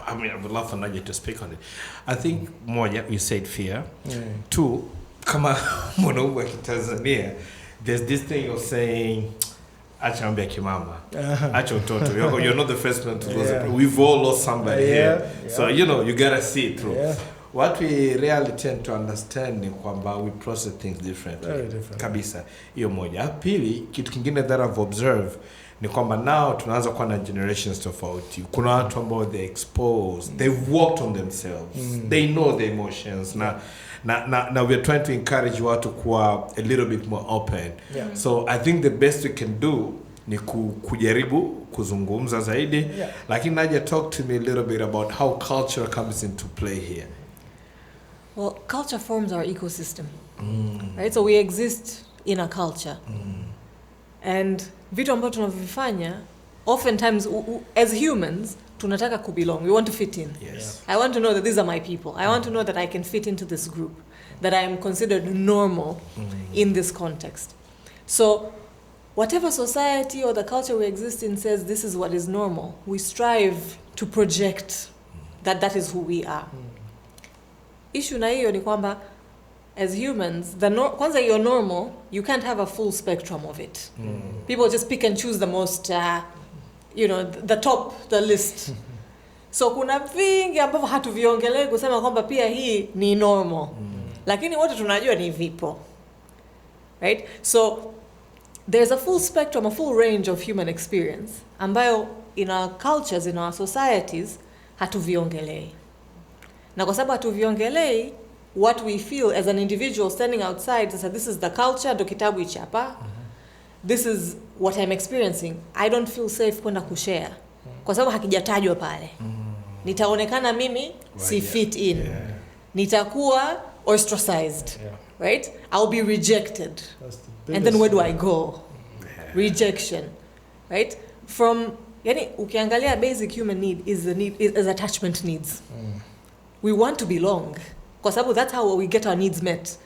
I mean I would love for Nadia to speak on it. I think moja, you said fear. Two, kama mwanaume wa Tanzania, there's this thing of saying, acha ambia kimama, acha utoto. You're not the first one to lose it. We've all lost somebody here. So, you know, you gotta see it through. Yeah. What we really tend to understand ni kwamba we process things differently. Very different. Kabisa. Hiyo moja. Pili, kitu kingine that I've observed ni kwamba now tunaanza kuwa na generations tofauti. Kuna watu ambao they're exposed. They've worked on themselves. They know their emotions. Now we're trying to encourage watu kuwa a little bit more open. Yeah. So I think the best we can do ni kujaribu kuzungumza zaidi. Yeah. Lakini Nadia, talk to me a little bit about how culture comes into play here. Well, culture forms our ecosystem, right? So we exist in a culture. And vitu ambavyo tunavifanya, oftentimes as humans, tunataka kubelong. We want to fit in. Yes. I want to know that these are my people. I want to know that I can fit into this group, that I am considered normal in this context. So whatever society or the culture we exist in says this is what is normal, we strive to project that is who we are. Issue na hiyo ni kwamba as humans, kwanza you're normal, you can't have a full spectrum of it. People just pick and choose the most, the top, the list. So kuna vingi ambavyo hatuviongelee kusema kwamba pia hii ni normal. Lakini wote tunajua ni vipo. Right? So there's a full spectrum, a full range of human experience ambayo in our cultures, in our societies, hatuviongelei. Na kwa sababu hatuviongelei, what we feel as an individual standing outside is that this is the culture, ndo kitabu hichi hapa. This is what I'm experiencing. I don't feel safe kwenda kushare. Kwa sababu hakijatajwa pale. Nitaonekana mimi si fit in. Nitakuwa ostracized. Right? I'll be rejected. And then where do I go? Rejection. Right? From ukiangalia basic human need is attachment needs. We want to belong. Kwa sababu that's how we get our needs met.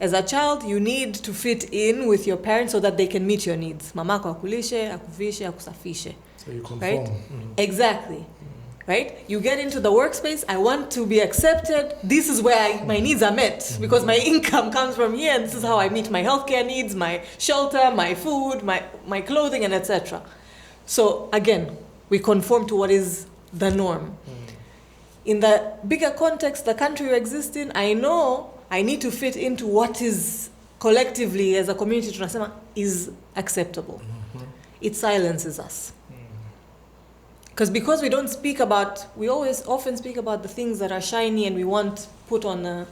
As a child, you need to fit in with your parents so that they can meet your needs. Mamako akulishe, akuvishe, akusafishe. So you conform. Right? Exactly. Right? You get into the workspace, I want to be accepted. This is where my needs are met because my income comes from here and this is how I meet my healthcare needs, my shelter, my food, my clothing, and etc. So again, we conform to what is the norm. In the bigger context, the country we exist in, I know I need to fit into what is collectively as a community tunasema is acceptable. It silences us. Because we don't speak about, we often speak about the things that are shiny and we want put on a,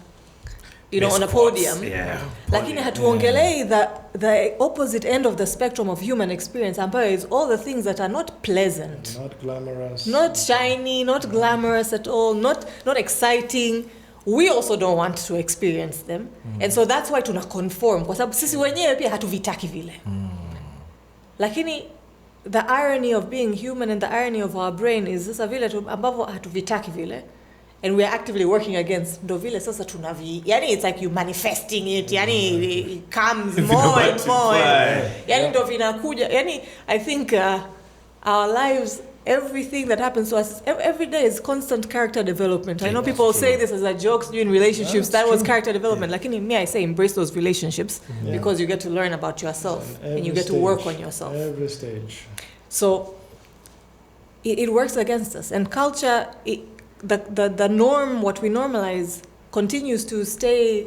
on a podium. Yeah. Lakini hatuongelei the opposite end of the spectrum of human experience ambayo is all the things that are not pleasant. Not glamorous. Not shiny, not glamorous at all, not exciting. We also don't want to experience them. And so that's why tuna conform. Kwa sababu sisi wenyewe pia hatuvitaki vile. Lakini the irony of being human and the irony of our brain is sasa vile ambavyo hatuvitaki vile. And we are actively working against ndo vile sasa tunavi. It's like you manifesting it. It comes more and more. Ndo vinakuja. I think our lives, everything that happens to us every day is constant character development. I know people say this as a joke in relationships. That was character development. Like me, I say embrace those relationships because you get to learn about yourself and you get to work on yourself. Every stage. So it works against us. And culture, the norm, what we normalize, continues to stay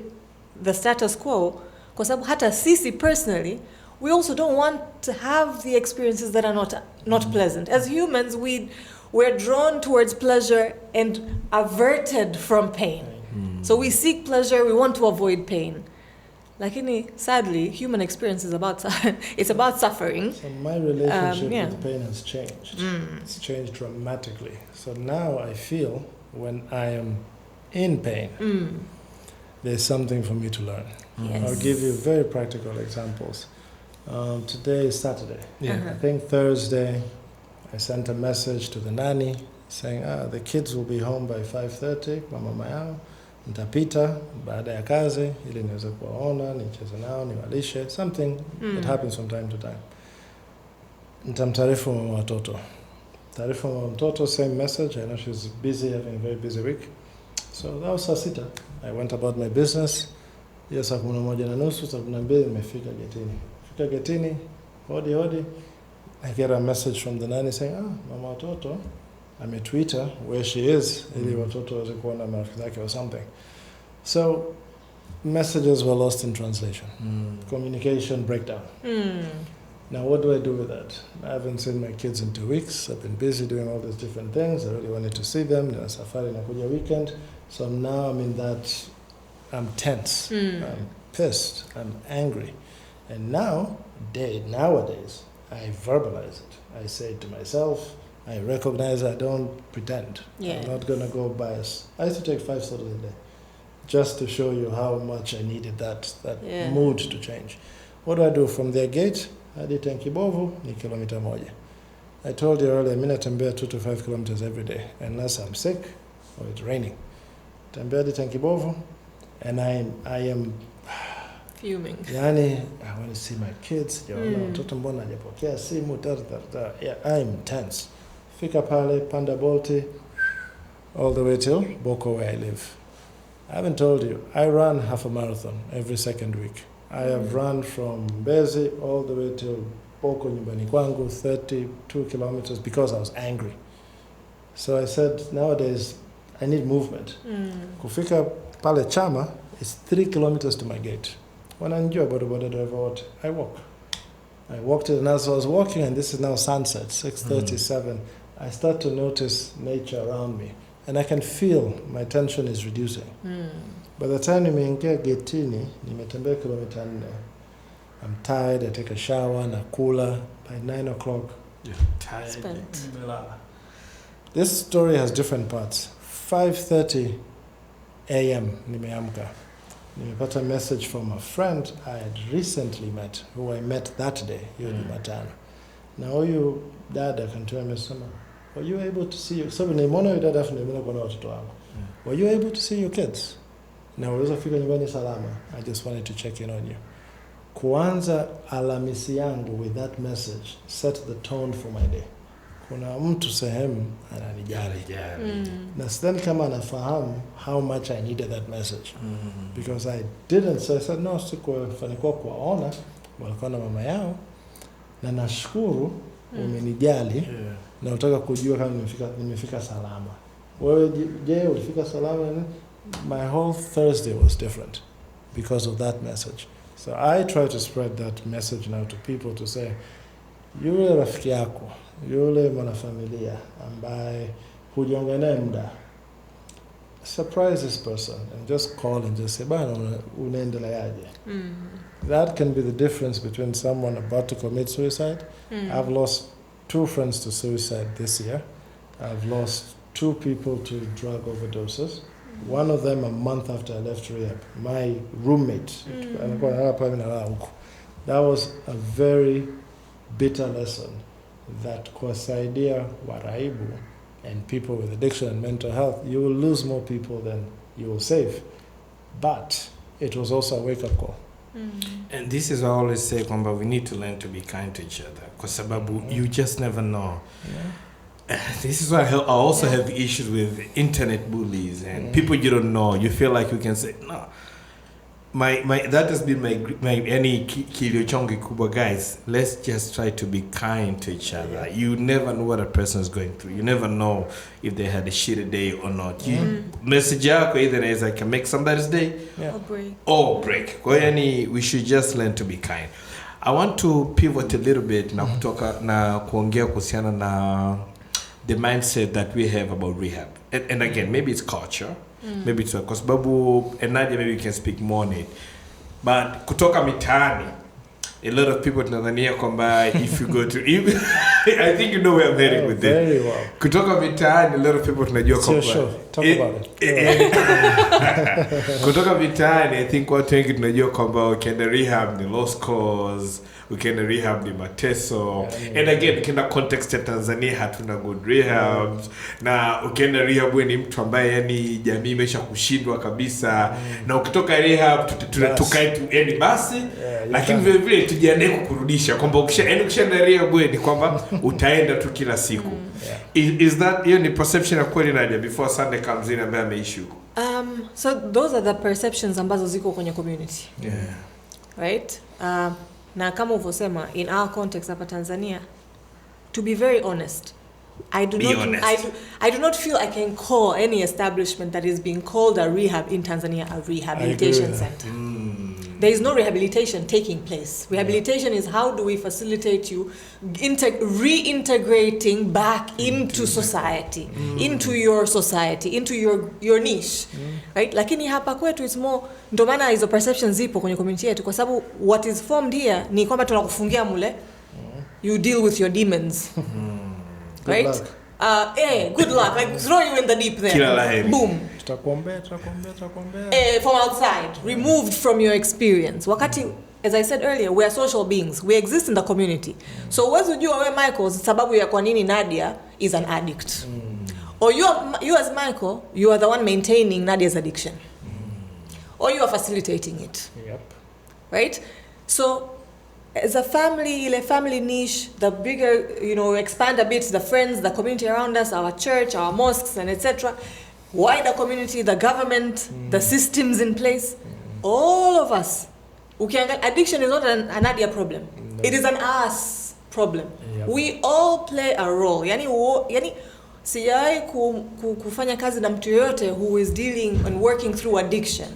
the status quo. Kwa sababu hata sisi personally, we also don't want to have the experiences that are not pleasant. As humans, we're drawn towards pleasure and averted from pain. So we seek pleasure, we want to avoid pain. Lakini sadly, human experience is about suffering. So my relationship with pain has changed. It's changed dramatically. So now I feel when I am in pain, there's something for me to learn. Yes. I'll give you very practical examples. Today is Saturday. Uh-huh. I think Thursday, I sent a message to the nanny saying, the kids will be home by 5:30 kwa mama yao. Nitapita baada ya kazi ili niweze kuwaona, nicheze nao, niwalishe, something that happens from time to time. Nitamtaarifu mama watoto. Taarifu mama mtoto, same message. I know she's busy, having a very busy week. So that was saa sita. I went about my business. Hiyo saa 11:30, saa 12 nimefika getini. Fika getini, hodi. I get a message from the nanny saying, mama watoto ametwitter where she is, ili watoto waweze kuona marafiki zake or something. So messages were lost in translation. Communication breakdown. Now what do I do with that? I haven't seen my kids in 2 weeks. I've been busy doing all these different things. I really wanted to see them. Nina safari nakuja weekend. So now I'm in that, I'm tense. I'm pissed. I'm angry. And nowadays, I verbalize it. I say it to myself. I recognize I don't pretend. Yeah. I'm not going to go bias. I used to take 5 sodas a day just to show you how much I needed that mood to change. What do I do? From their gate, hadi Tenkibovu, ni kilomita 1. I told you earlier, mimi natembea 2 to 5 kilometers every day, unless I'm sick or it's raining. Tembea hadi Tenkibovu, and I am fuming. Yani, I want to see my kids. Mtoto mbona hajapokea simu, yeah, I'm tense. Fika pale, Panda Bolti, all the way till Boko where I live. I haven't told you, I run half a marathon every second week. I have run from Mbezi all the way till Boko nyumbani kwangu, 32 kilometers, because I was angry. So I said, nowadays, I need movement. Kufika pale Chama is 3 kilometers to my gate. When I enjoy boda driver what, I walk. I walked it, and as I was walking, and this is now sunset, 6:37, I start to notice nature around me. And I can feel my tension is reducing. By the time nimeingia getini, nimetembea kilomita 4. I'm tired, I take a shower, nakula. By 9 o'clock, Tired. Spent. this story has different parts. 5:30 a.m. nimeamka. Nimepata message from a friend I had recently met, who I met that day, hiyo Jumatano. Na huyu dada akanitumia message, were you able to see your... So nimeona huyu dada afu nimeona kwa watoto wangu. Were you able to see your kids? Na uweza fika nyumbani salama. I just wanted to check in on you. Kuanza Alhamisi yangu with that message set the tone for my day. Kuna mtu sehemu ananijali. Na sidhani kama anafahamu how much I needed that message. Because I didn't. So I said, no, sikufanikiwa kuwaona. Walikuwa na mama yao. Na nashukuru umenijali. Na utaka kujua kama nimefika salama. Wewe je, ulifika salama? My whole Thursday was different because of that message. So I try to spread that message now to people to say, yule rafiki yako, yule mwanafamilia ambaye hujiongea naye muda, surprise this person and just call and just say, bana unaendeleaje? That can be the difference between someone about to commit suicide. I've lost 2 friends to suicide this year. I've lost 2 people to drug overdoses. One of them a month after I left rehab. My roommate. That was a very bitter lesson that kuwasaidia waraibu and people with addiction and mental health, you will lose more people than you will save. But it was also a wake-up call. And this is why I always say kwamba we need to learn to be kind to each other. Kwa sababu you just never know. This is why I also have issues with internet bullies and people you don't know. You feel like you can say, no. That has been my any kilio chongi kubwa, guys. Let's just try to be kind to each other. You never know what a person is going through. You never know if they had a shitty day or not. You message yako either is I can make somebody's day or break. Kwa yani we should just learn to be kind. I want to pivot a little bit na kutoka na kuongea kuhusiana na the mindset that we have about rehab. And again, maybe it's culture. Maybe it's because Babu and Nadia, maybe you can speak more on it. But kutoka mitaani, a lot of people Tanzania kwamba if you go to I think you know where I'm heading with that. Very well. Kutoka mitaani, a lot of people tunajua kwamba Talk about it. Kutoka mitaani, I think watu wengi tunajua kwamba ukienda rehab ni lost cause, ukienda rehab ni mateso. And again, ukienda context ya Tanzania hatuna good rehabs. Na ukienda rehab wewe ni mtu ambaye yani jamii imesha kushindwa kabisa. Na ukitoka rehab tukae tu yani basi, lakini vile vile tujiandae kukurudisha kwamba ukishaenda rehab wewe ni kwamba utaenda tu kila siku. Is that hiyo ni perception ya kweli Nadia before Sunday comes in ambaye ameishi huko? So those are the perceptions ambazo ziko kwenye community. Yeah. Right? Na kama ulivyosema, in our context hapa Tanzania, to be very honest, I do not feel I can call any establishment that is being called a rehab in Tanzania a rehabilitation center. There is no rehabilitation taking place. Rehabilitation is how do we facilitate you reintegrating back into society, into your society, into your niche, right? Lakini hapa kwetu it's more, ndio maana hizo perceptions zipo kwenye community yetu, kwa sababu what is formed here ni kwamba tunakufungia mule, you deal with your demons. Right? Good luck. Like throw you in the deep there. Boom. Tutakuombea. From outside, removed from your experience. Wakati, as I said earlier, we are social beings. We exist in the community. So uwezi ujua wewe Michael sababu ya kwa nini Nadia is an addict. Or you as Michael, you are the one maintaining Nadia's addiction. Or you are facilitating it. Yep. Right? So as a family niche, the bigger, expand a bit, the friends, the community around us, our church, our mosques, and etc. Wider community, the government, the systems in place, all of us. Addiction is not an Nadia problem. No. It is an us problem. Yep. We all play a role. Yani sijai kufanya kazi na mtu yoyote who is dealing and working through addiction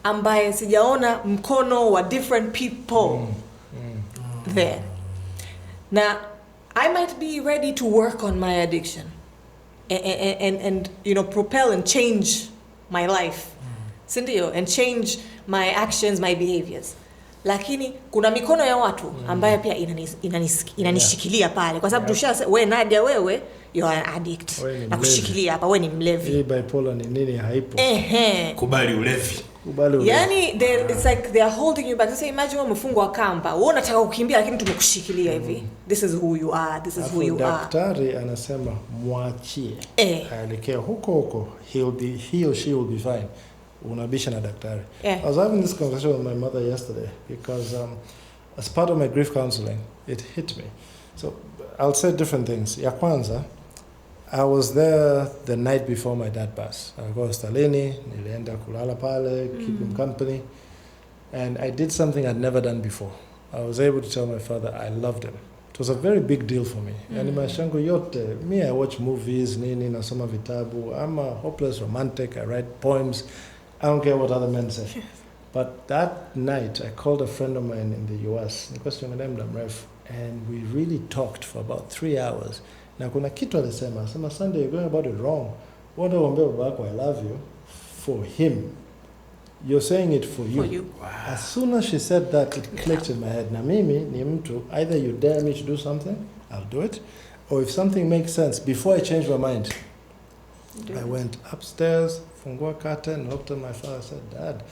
ambaye sijaona mkono wa different people there. Now, I might be ready to work on my addiction and propel and change my life. Sindio? And change my actions, my behaviors. Lakini kuna mikono ya watu ambayo pia inanishikilia pale. Kwa sababu tushasema wewe Nadia, wewe you are an addict. Na kushikilia hapa wewe ni mlevi. Hii bipolar ni nini haipo. Kubali ulevi. Yani it's like they are holding you back. Sasa imagine wewe umefungwa kamba. Wewe unataka kukimbia lakini tumekushikilia hivi. This is who you are. This is who you are. Daktari anasema mwachie. Aelekea huko. He or she will be fine. Unabisha na daktari. I was having this conversation with my mother yesterday because as part of my grief counseling, it hit me. So I'll say different things. Ya kwanza, I was there the night before my dad passed. I go hospitalini, nilienda kulala pale, keep him company. And I did something I'd never done before. I was able to tell my father I loved him. It was a very big deal for me. Yani maisha yangu yote, I watch movies, nasoma vitabu. I'm a hopeless romantic. I write poems. I don't care what other men say. But that night, I called a friend of mine in the US. And we really talked for about 3 hours. Na kuna kitu alisema, Sunday, you're going about it wrong. Wanda uambia babako, I love you for him. You're saying it for you. Wow. As soon as she said that, it clicked in my head. Na mimi ni mtu, either you dare me to do something, I'll do it. Or if something makes sense, before I change my mind, I went upstairs, fungua curtain, looked at my father, said, Dad,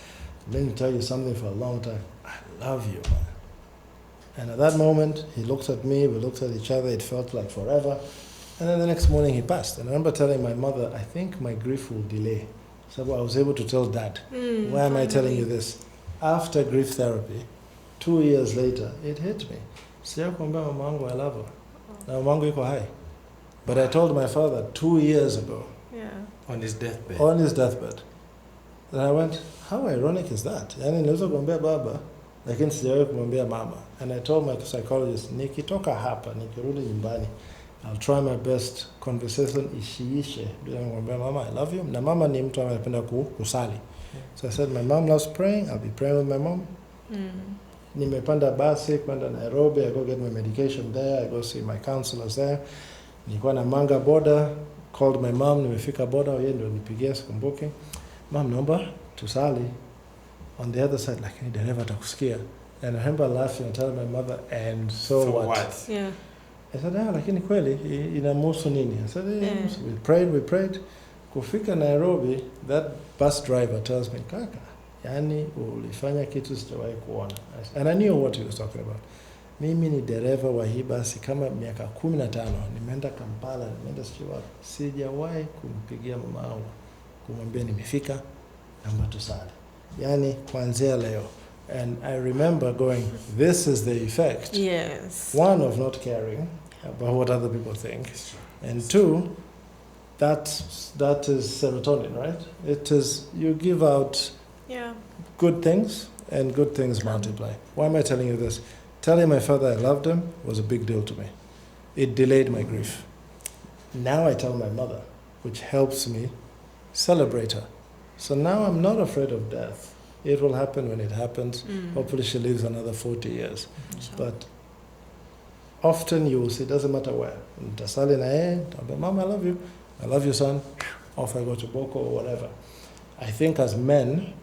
let me tell you something for a long time. I love you, man. And at that moment, he looked at me, we looked at each other, it felt like forever. And then the next morning he passed. And I remember telling my mother, I think my grief will delay. So I was able to tell Dad, why am I telling you this? After grief therapy, 2 years later, it hit me. Siyakuambia mama wangu I love her. Na mama wangu yuko hai. But I told my father 2 years ago. On his deathbed. On his deathbed. And I went, how ironic is that? Yani naweza kumwambia baba, lakini sijawahi kumwambia mama. And I told my psychologist, nikitoka hapa, nikirudi nyumbani, I'll try my best conversation ishiishe. Bila kumwambia mama, I love you. Na mama ni mtu anayependa kusali. So I said, my mom loves praying. I'll be praying with my mom. Nimepanda basi kwenda Nairobi. I go get my medication there. I go see my counselors there. Nilikuwa na Manga border. Called my mom. Nimefika border. Yeye ndio nipigia sikumbuki. Mom, naomba tusali. On the other side, lakini dereva atakusikia. And I remember laughing and telling my mother, and so what? Yeah. I said, lakini kweli inamuhusu nini? I said, we prayed. Kufika Nairobi, that bus driver tells me, kaka, yani ulifanya kitu sijawahi kuona. And I knew what he was talking about. Mimi ni dereva wa hii basi kama miaka 15. Nimeenda Kampala, nimeenda Chiwawa. Sijawahi kumpigia mama wangu kumwambia nimefika, naomba tusali. Yani kuanzia leo. And I remember going, this is the effect. Yes. One, of not caring about what other people think. And two, that is serotonin, right? It is, you give out good things, and good things multiply. Why am I telling you this? Telling my father I loved him was a big deal to me. It delayed my grief. Now I tell my mother, which helps me celebrate her. So now I'm not afraid of death. It will happen when it happens. Hopefully she lives another 40 years. Sure. But often you will see, it doesn't matter where. Tasali na yeye, Mom, I love you. I love you, son. Off I go to Boko or whatever. I think as men,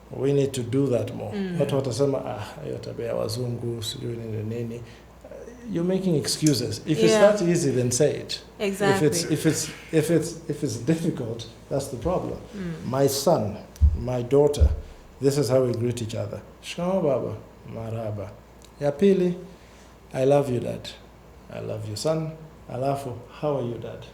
we need to do that more. Watu watasema, hiyo tabia ya wazungu, sijui nini. You're making excuses. If it's that easy, then say it. Exactly. If it's difficult, that's the problem. My son, my daughter, this is how we greet each other. Shikamoo baba, marhaba. Ya pili, I love you, dad. I love you, son. Alafu, how are you, dad?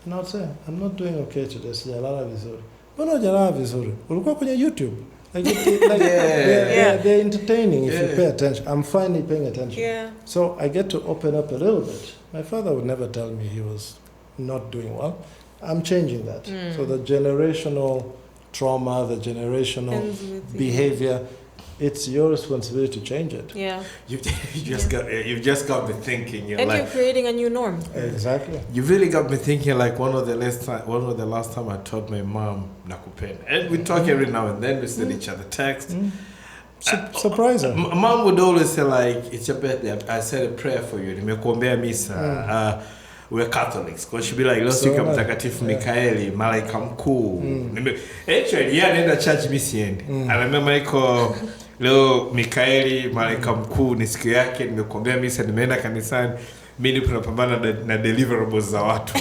And I'll say, I'm not doing okay today. Sijalala vizuri. Mbona hujalala vizuri? Ulikuwa kwenye YouTube. They're entertaining if you pay attention. I'm finally paying attention. Yeah. So I get to open up a little bit. My father would never tell me he was not doing well. I'm changing that. So the generational trauma, the generational behavior, it's your responsibility to change it. Yeah. You've just got me thinking. And you're creating a new norm. Exactly. You really got me thinking. Like one of the last time I told my mom nakupenda, and we talk every now and then. We send each other text. Surprise her. Mom would always say like, "It's your birthday. I said a prayer for you. Nimekuombea misa." We're Catholics. Because she'd be like, leo siku ya mtakatifu Mikaeli, malaika mkuu. Actually, anaenda church mimi siendi. Anamema iko leo Mikaeli, malaika mkuu ni siku yake, nimekuombea misa, nimeenda kanisani. Mimi tunapambana na deliverables za watu.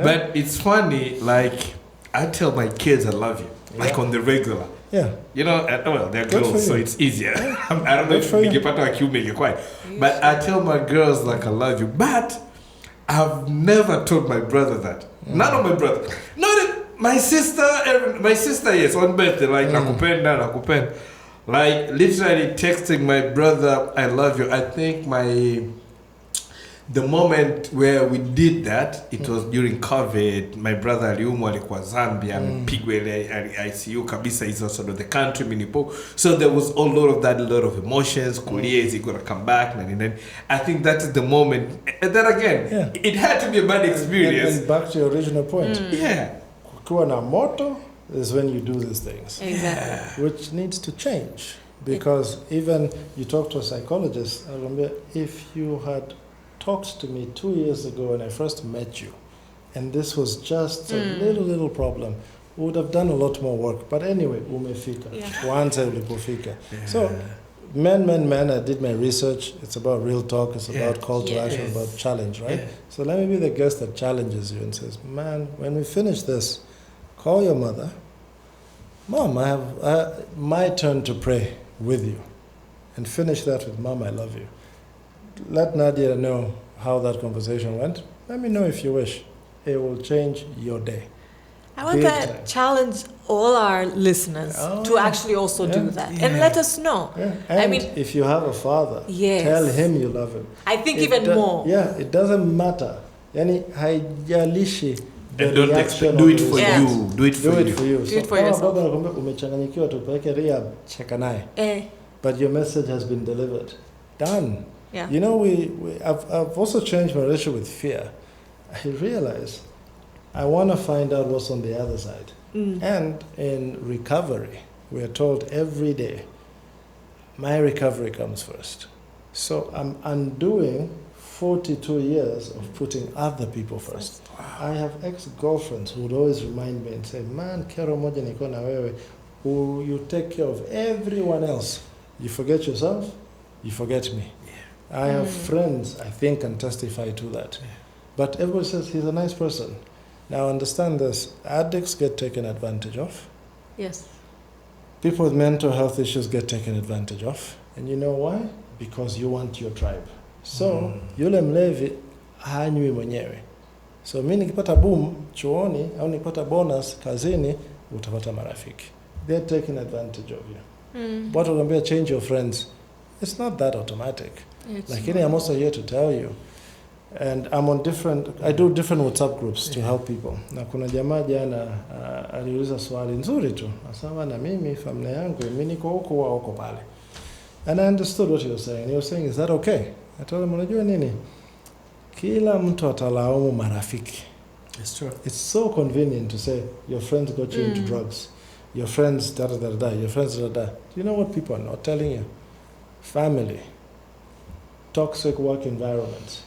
But it's funny, like, I tell my kids I love you. Like on the regular. Yeah. You know, well, they're girls, so it's easier. I don't know if nikipata wa kiume ingekuwa. But I tell my girls like I love you. But I've never told my brother that. None of my brother. My sister, yes, on birthday, like, nakupenda. Like, literally texting my brother, I love you. I think the moment where we did that, it was during COVID. My brother aliumwa alikuwa Zambia, amepigwa ile ICU kabisa, he's also in the country, minipo. So there was a lot of emotions, kulia, is he gonna come back? I think that is the moment. And then again, it had to be a bad experience. And back to your original point. Yeah. Kukiwa na moto is when you do these things. Exactly. Which needs to change. Because even you talk to a psychologist, I remember if you had talked to me 2 years ago when I first met you, and this was just a little problem, we would have done a lot more work. But anyway, umefika. Kuanza ulipofika. So, men, I did my research. It's about real talk. It's about call to action, about challenge, right? So let me be the guest that challenges you and says, man, when we finish this, call your mother. Mom, I have my turn to pray with you. And finish that with, Mom, I love you. Let Nadia know how that conversation went. Let me know if you wish. It will change your day. I want to challenge all our listeners to actually also do that. And let us know. Yeah. And I mean, if you have a father, tell him you love him. I think even more. Yeah, it doesn't matter. Yani haijalishi. And don't expect, do it for you. Do it for you. Do it for yourself. Umechanganyikiwa tupeleke rehab, cheka naye. But your message has been delivered. Done. Yeah. You know, I've also changed my relationship with fear. I realize I want to find out what's on the other side. And in recovery, we are told every day, my recovery comes first. So I'm undoing 42 years of putting other people first. I have ex-girlfriends who would always remind me and say, man, kero moja niko na wewe, who you take care of everyone else. You forget yourself, you forget me. I have friends, I think, can testify to that. But everybody says he's a nice person. Now understand this, addicts get taken advantage of. Yes. People with mental health issues get taken advantage of. And you know why? Because you want your tribe. So, yule mlevi hanywi mwenyewe. So, mimi nikipata boom chuoni au nikipata bonus kazini, utapata marafiki. They're taking advantage of you. What will be change your friends? It's not that automatic. Lakini I'm also here to tell you, And I'm on I do different WhatsApp groups to help people. Na kuna jamaa jana aliuliza swali nzuri tu. Asema na mimi familia yangu mimi niko huko wao huko pale. And I understood what he was saying. He was saying, is that okay? I told him, unajua nini? Kila mtu atalaumu marafiki. It's true. It's so convenient to say your friends got you into drugs. Your friends da da da da. Your friends da da. Do you know what people are not telling you? Family. Toxic work environment.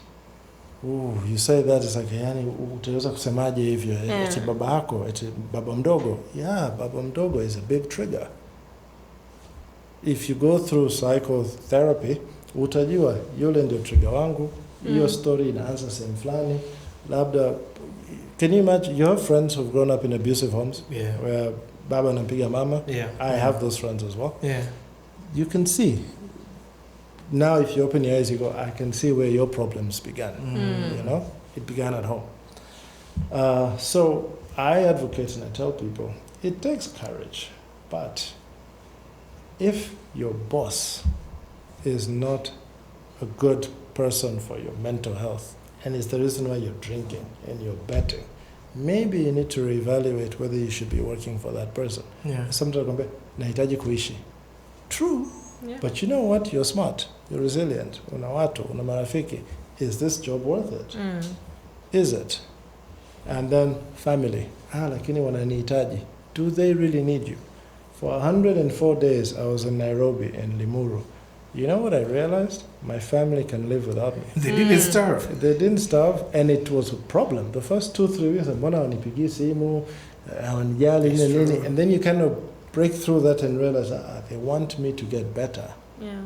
Ooh, you say that it's like, yani utaweza kusemaje hivyo? Eti baba yako, eti baba mdogo. Yeah, baba mdogo is a big trigger. If you go through psychotherapy, utajua yule ndio trigger wangu. Hiyo story inaanza sehemu fulani. Labda, can you imagine, you have friends who've grown up in abusive homes? Yeah. Where baba anampiga mama? Yeah. I have those friends as well. Yeah. You can see. Now if you open your eyes, you go, I can see where your problems began. You know? It began at home. So I advocate and I tell people, it takes courage. But if your boss is not a good person for your mental health, and it's the reason why you're drinking and you're betting, maybe you need to reevaluate whether you should be working for that person. Yeah. Sometimes nahitaji kuishi. True. Yeah. But you know what? You're smart. You're resilient. Una watu, una marafiki. Is this job worth it? Is it? And then family. Lakini wananihitaji. Do they really need you? For 104 days, I was in Nairobi in Limuru. You know what I realized? My family can live without me. They didn't starve. They didn't starve, and it was a problem. The first 2-3 weeks, mbona wanipigi simu, hawanijali nini, and then you kind of break through that and realize they want me to get better. Yeah.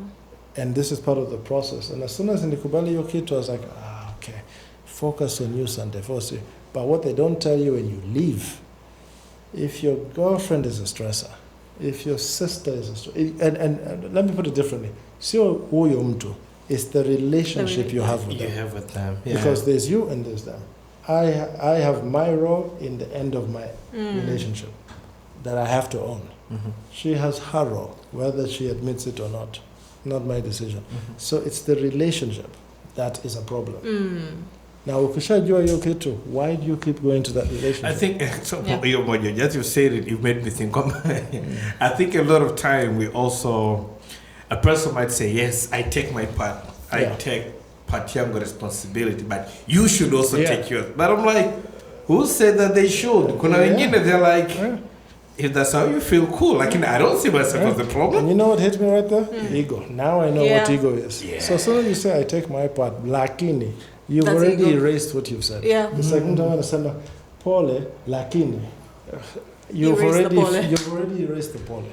And this is part of the process. And as soon as nilikubali hiyo kitu, I was like, okay, focus on you, Sunday, focus. But what they don't tell you when you leave, if your girlfriend is a stressor, if your sister is a stressor, and let me put it differently, sio huyo mtu, it's the relationship you have with them. You have with them. Yeah. Because there's you and there's them. I have my role in the end of my relationship that I have to own. She has her role, whether she admits it or not my decision. So it's the relationship that is a problem. Now, ukishajua hiyo kitu, why do you keep going to that relationship? I think, just you said it, you made me think. I think a lot of time we also, a person might say, yes, I take my part. I take part yangu responsibility, but you should also take yours. But I'm like, who said that they should? Kuna wengine, they're like, if that's how you feel, cool. Like, I don't see myself as the problem. And you know what hit me right there? Ego. Now I know what ego is. Yeah. So as soon as you say, I take my part, lakini, you've That's already ego. erased what you've said. Yeah. The second time I said, pole, lakini. You've Erase the already erased the pole.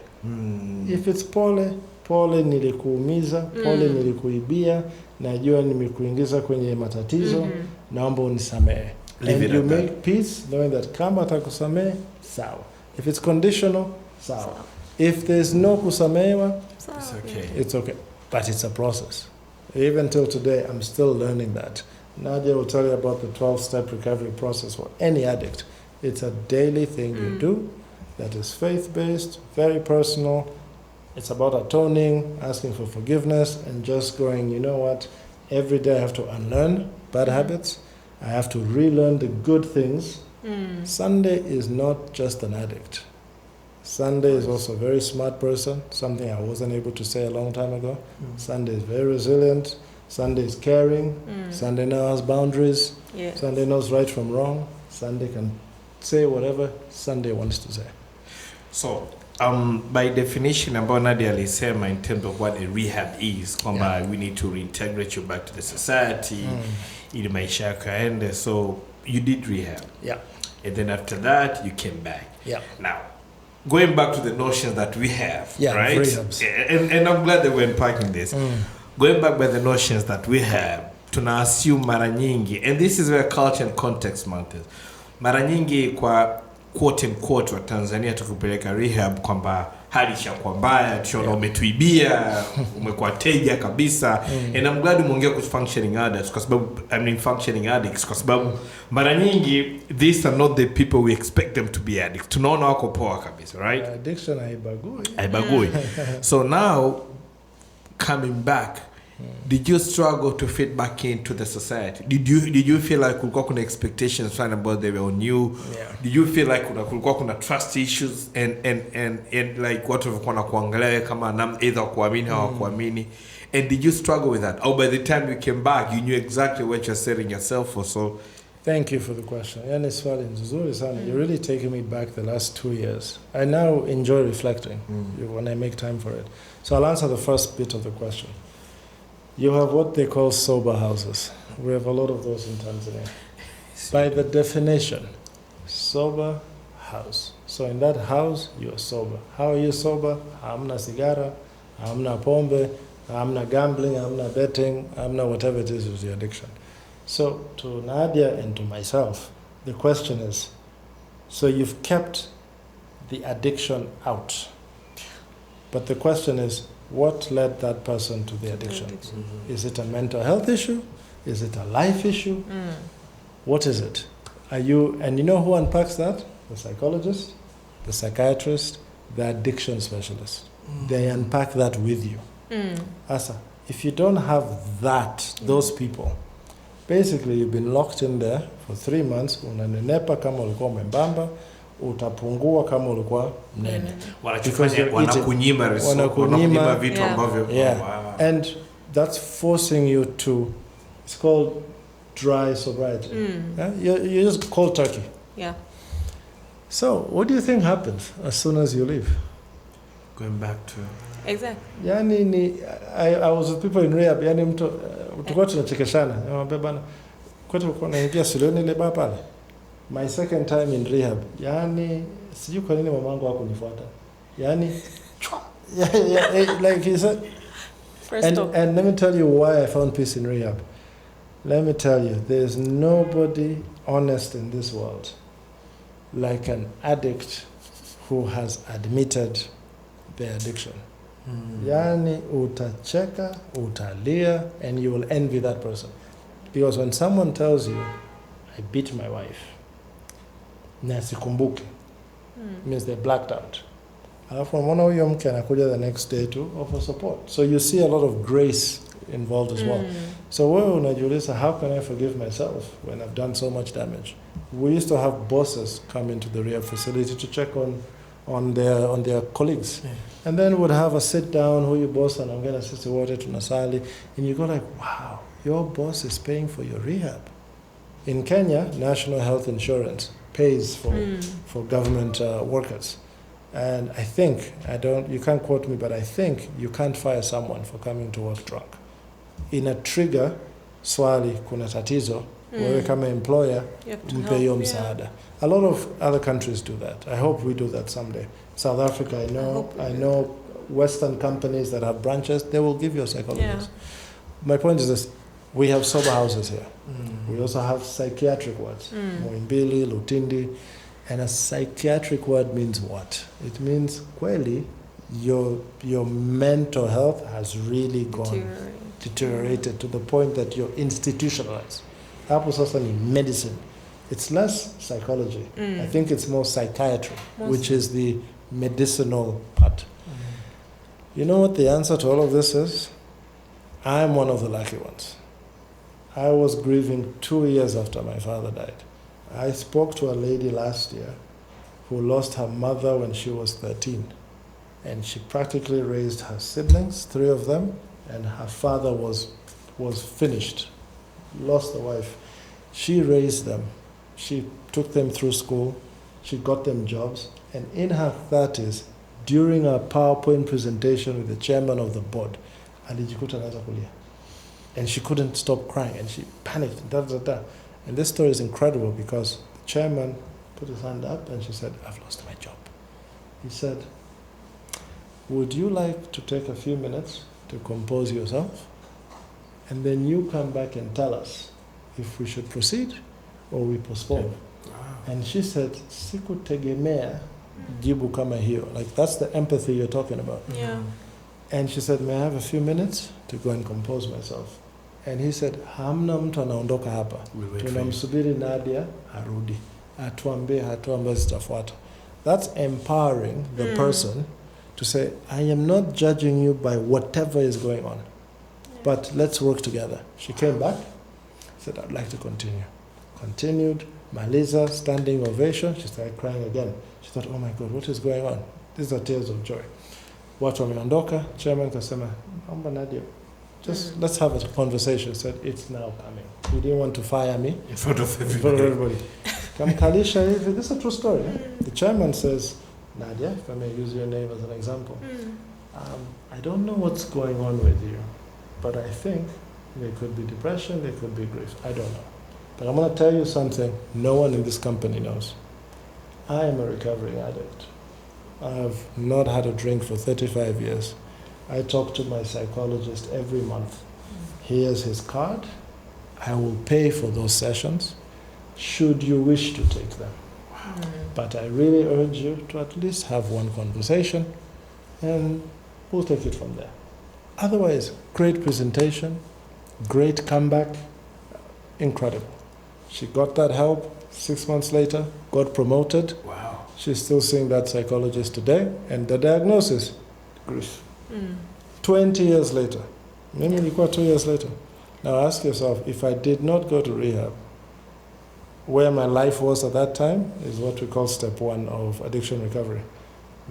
If it's pole nilikuumiza, pole nilikuibia, najua nimekuingiza kwenye matatizo, naomba unisamehe. And you make peace knowing that kama atakusamehe, sawa. If it's conditional, sawa. If there's no kusamehewa, It's okay. it's okay. But it's a process. Even till today, I'm still learning that. Nadia will tell you about the 12-step recovery process for any addict. It's a daily thing you do that is faith-based, very personal. It's about atoning, asking for forgiveness, and just going, you know what? Every day I have to unlearn bad habits. I have to relearn the good things. Sunday is not just an addict. Sunday is also a very smart person, something I wasn't able to say a long time ago. Sunday is very resilient. Sunday is caring. Sunday knows boundaries. Yeah. Sunday knows right from wrong. Sunday can say whatever Sunday wants to say. So, by definition, ambayo Nadia alisema in terms of what a rehab is, kwamba we need to reintegrate you back to the society, ili maisha yako yaende. So, you did rehab. Yeah. And then after that, you came back. Yeah. Now, going back to the notions that we have, right? Rehabs. And I'm glad that we're unpacking this. Going back by the notions that we have, tuna assume mara nyingi, and this is where culture and context matters. Mara nyingi kwa quote and quote wa Tanzania tukupeleka rehab kwamba hali ishakuwa mbaya, tunaona umetuibia, umekuwa teja kabisa. And I'm glad umeongea kuhusu functioning addicts kwa sababu functioning addicts kwa sababu mara nyingi these are not the people we expect them to be addicts. Tunaona wako poa kabisa, right? Addiction haibagui. So now coming back, did you struggle to fit back into the society? Did you feel like kulikuwa kuna expectations fine about they were on you? Yeah. Did you feel like kulikuwa kuna trust issues and like watu walikuwa kuangalia kama either kuamini au kuamini? And did you struggle with that? Or by the time you came back, you knew exactly what you're setting yourself for? So, thank you for the question. Yani swali nzuri sana. You're really taking me back the last 2 years. I now enjoy reflecting when I make time for it. So I'll answer the first bit of the question. You have what they call sober houses. We have a lot of those in Tanzania. By the definition, sober house. So in that house, you are sober. How are you sober? Hamna sigara, hamna pombe, hamna gambling, hamna betting, hamna whatever it is with the addiction. So to Nadia and to myself, the question is, so you've kept the addiction out. But the question is, what led that person to the addiction? Is it a mental health issue? Is it a life issue? What is it? And you know who unpacks that? The psychologist, the psychiatrist, the addiction specialist. They unpack that with you. Asa, if you don't have those people, basically you've been locked in there for 3 months, unanenepa kama ulikuwa membamba, utapungua kama ulikuwa mnene. Wanakunyima vitu ambavyo. And that's forcing you to, it's called dry sobriety. You're just cold turkey. Yeah. So what do you think happens as soon as you leave? Going back to... Exactly. Yani I was with people in rehab, yani mtu tulikuwa tunachekeshana. Namwambia bana, kwetu kulikuwa naingia studioni ile baba pale. My second time in rehab, yani sijui kwa nini mamangu hakunifuata. Yani like he said, and let me tell you why I found peace in rehab. Let me tell you, there's nobody honest in this world like an addict who has admitted their addiction. Yani utacheka, utalia, and you will envy that person. Because when someone tells you, I beat my wife, na sikumbuke, means they're blacked out. Alafu mwana huyo mke anakuja the next day to offer support. So you see a lot of grace involved as well. So wewe unajiuliza, how can I forgive myself when I've done so much damage? We used to have bosses come into the rehab facility to check on their colleagues. And then would have a sit down, huyu boss anaongea na sisi wote tunasali, and you go like, wow, your boss is paying for your rehab. In Kenya, National Health Insurance pays for government workers. And I think, you can't quote me, but I think you can't fire someone for coming to work drunk. In a trigger, swali kuna tatizo, wewe kama employer, mpe hiyo msaada. A lot of other countries do that. I hope we do that someday. South Africa, I know Western companies that have branches, they will give you a psychologist. My point is this, we have sober houses here. We also have psychiatric wards. Muimbili, Lutindi. And a psychiatric word means what? It means, kweli, your mental health has really deteriorated to the point that you're institutionalized. Hapo sasa ni medicine. It's less psychology. I think it's more psychiatry, which is the medicinal part. You know what the answer to all of this is? I'm one of the lucky ones. I was grieving 2 years after my father died. I spoke to a lady last year who lost her mother when she was 13. And she practically raised her siblings, 3 of them, and her father was finished, lost the wife. She raised them. She took them through school. She got them jobs. And in her 30s, during a PowerPoint presentation with the chairman of the board, alijikuta anaanza kulia. And she couldn't stop crying, and she panicked. And this story is incredible because the chairman put his hand up and she said, I've lost my job. He said, would you like to take a few minutes to compose yourself? And then you come back and tell us if we should proceed or we postpone. Wow. And she said, sikutegemea jibu kama hiyo. Like, that's the empathy you're talking about. Yeah. And she said, may I have a few minutes to go and compose myself? And he said, hamna mtu anaondoka hapa. Tunamsubiri Nadia arudi. Atuambie hatua ambazo zitafuata. That's empowering the person to say, I am not judging you by whatever is going on. but let's work together. She came back, said, I'd like to continue. Continued, Maliza, standing ovation. She started crying again. She thought, oh my God, what is going on? These are tears of joy. Watu wameondoka, chairman kasema, naomba Nadia, just let's have a conversation. Said, it's now coming. You didn't want to fire me. In front of everybody. Kamkalisha hivi, this is a true story. The chairman says, Nadia, if I may use your name as an example, I don't know what's going on with you, but I think there could be depression, there could be grief. I don't know. But I'm going to tell you something no one in this company knows. I am a recovering addict. I have not had a drink for 35 years. I talk to my psychologist every month. Here's his card. I will pay for those sessions should you wish to take them. But I really urge you to at least have one conversation and we'll take it from there. Otherwise, great presentation, great comeback, incredible. She got that help 6 months later, got promoted. Wow. She's still seeing that psychologist today, and the diagnosis, grief. 20 years later, maybe 2 years later. Now ask yourself, if I did not go to rehab, where my life was at that time is what we call step 1 of addiction recovery.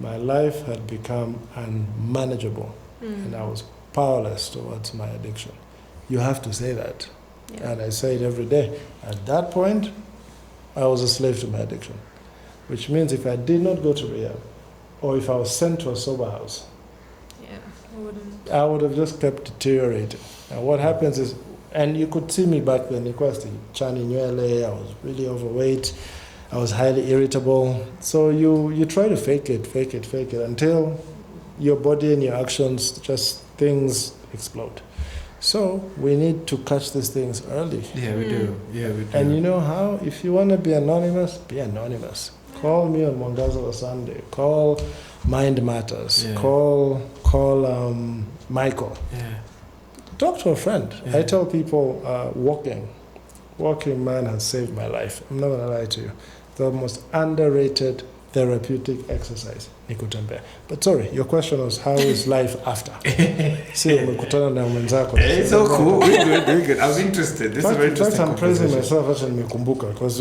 My life had become unmanageable, and I was powerless towards my addiction. You have to say that. Yeah. And I say it every day. At that point, I was a slave to my addiction. Which means if I did not go to rehab, or if I was sent to a sober house, I would have just kept deteriorating. And what happens is, and you could see me back then, chani nywele, I was really overweight, I was highly irritable. So you try to fake it, until your body and your actions, just things explode. So we need to catch these things early. Yeah, we do. Yeah, we do. And you know how? If you want to be anonymous, be anonymous. Call me on Mwangaza or Sunday. Call Mind Matters. Yeah. Call Michael. Yeah. Talk to a friend. Yeah. I tell people, walking man has saved my life. I'm not going to lie to you. The most underrated therapeutic exercise ni kutembea. But sorry, your question was how is life after? See, umekutana na mwenzako. It's so cool. We're good. I'm interested. This is a very interesting I'm praising conversation. myself actually nimekumbuka because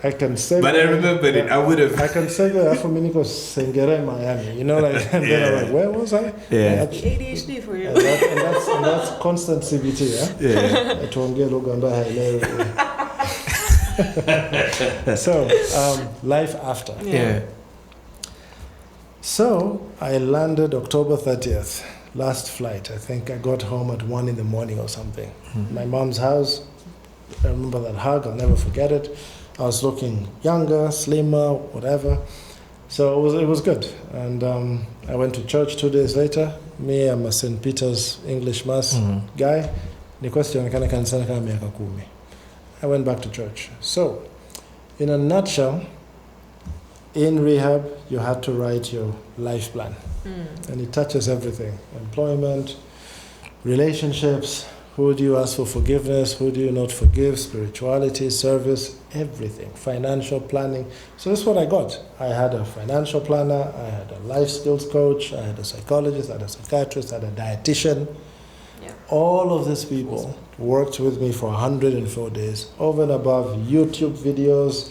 I can say. But I remembered it. I would have. I can say that after mimi niko Sengere Miami. You know, like and then I'm like, where was I? Yeah. ADHD for you. And that's constant CBT, yeah. Tuongee lugha ambayo haielewi. So, life after. Yeah. So, I landed October 30th, last flight. I think I got home at 1 a.m. or something. My mom's house, I remember that hug, I'll never forget it. I was looking younger, slimmer, whatever. So it was good. And I went to church 2 days later. Me, I'm a St. Peter's English Mass guy. I went back to church. So, in a nutshell, in rehab, you had to write your life plan. And it touches everything. Employment, relationships, who do you ask for forgiveness, who do you not forgive, spirituality, service, everything. Financial planning. So that's what I got. I had a financial planner, I had a life skills coach, I had a psychologist, I had a psychiatrist, I had a dietitian. Yeah. All of these people worked with me for 104 days, over and above YouTube videos,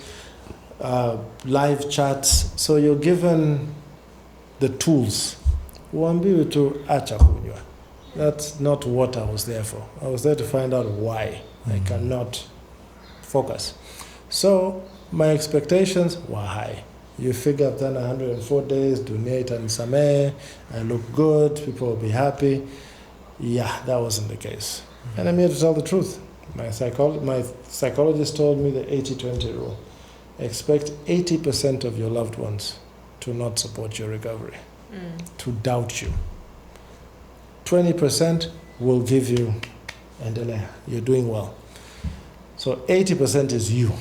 live chats. So you're given the tools. Uambiwe tu acha kunywa. That's not what I was there for. I was there to find out why I cannot focus. So my expectations were high. You figure I've done 104 days, dunia itanisamehe, I look good, people will be happy. Yeah, that wasn't the case. And I'm here to tell the truth. My psychologist told me the 80-20 rule. Expect 80% of your loved ones to not support your recovery, to doubt you. 20% will give you, endelea, you're doing well. So 80% is you.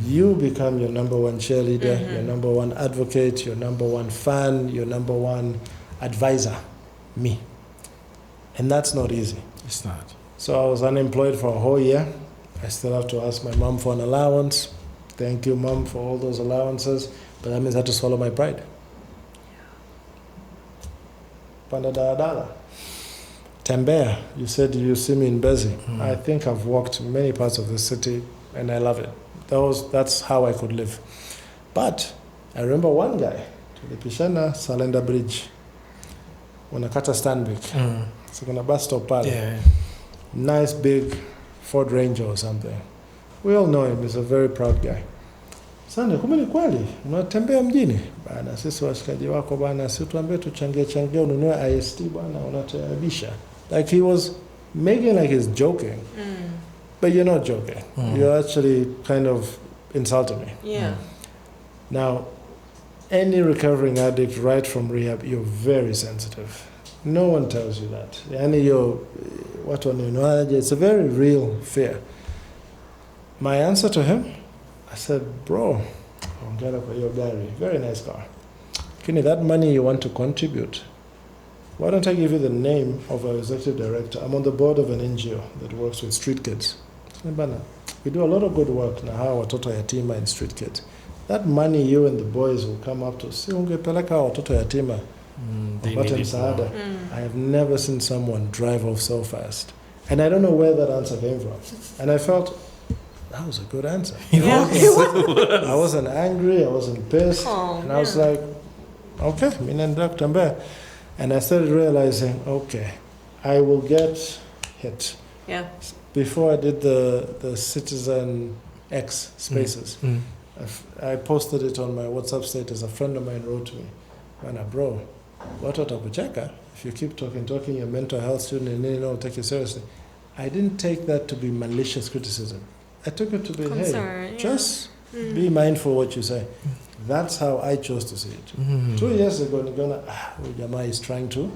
You become your number one cheerleader, your number one advocate, your number one fan, your number one advisor, me. And that's not easy. It's not. So I was unemployed for a whole year. I still have to ask my mom for an allowance. Thank you, Mom, for all those allowances. But that means I had to swallow my pride. Panda dala. Tembea, you said you see me in Bezi. I think I've walked many parts of the city and I love it. That's how I could live. But I remember one guy, tulipishana Salenda Bridge, unakata Stanbic. So kuna bus stop pale. Yeah. Nice big Ford Ranger or something. We all know him, he's a very proud guy. Sande, kumbe ni kweli, unatembea mjini? Bana, sisi washikaji wako bana, si tuambie tuchangie ununue IST bana, unataabisha. Like he was making like he's joking. But you're not joking. You're actually kind of insulting me. Yeah. Now, any recovering addict right from rehab, you're very sensitive. No one tells you that. It's a very real fear. My answer to him, I said, bro, very nice car. Kini, that money you want to contribute, why don't I give you the name of our executive director? I'm on the board of an NGO that works with street kids. We do a lot of good work now, watoto yatima and street kids. That money you and the boys will come up to, si ungepeleka watoto yatima, wapate msaada. I have never seen someone drive off so fast. And I don't know where that answer came from. And I felt, that was a good answer. I wasn't angry, I wasn't pissed. And I was like, okay, and I started realizing, okay, I will get hit. Yeah. Before I did the Citizen X Spaces, I posted it on my WhatsApp status. A friend of mine wrote to me, bro, what watakucheka if you keep talking, your mental health student, and they don't take you seriously. I didn't take that to be malicious criticism. I took it to be, hey, just be mindful what you say. That's how I chose to see it. 2 years ago, Jamii is trying to.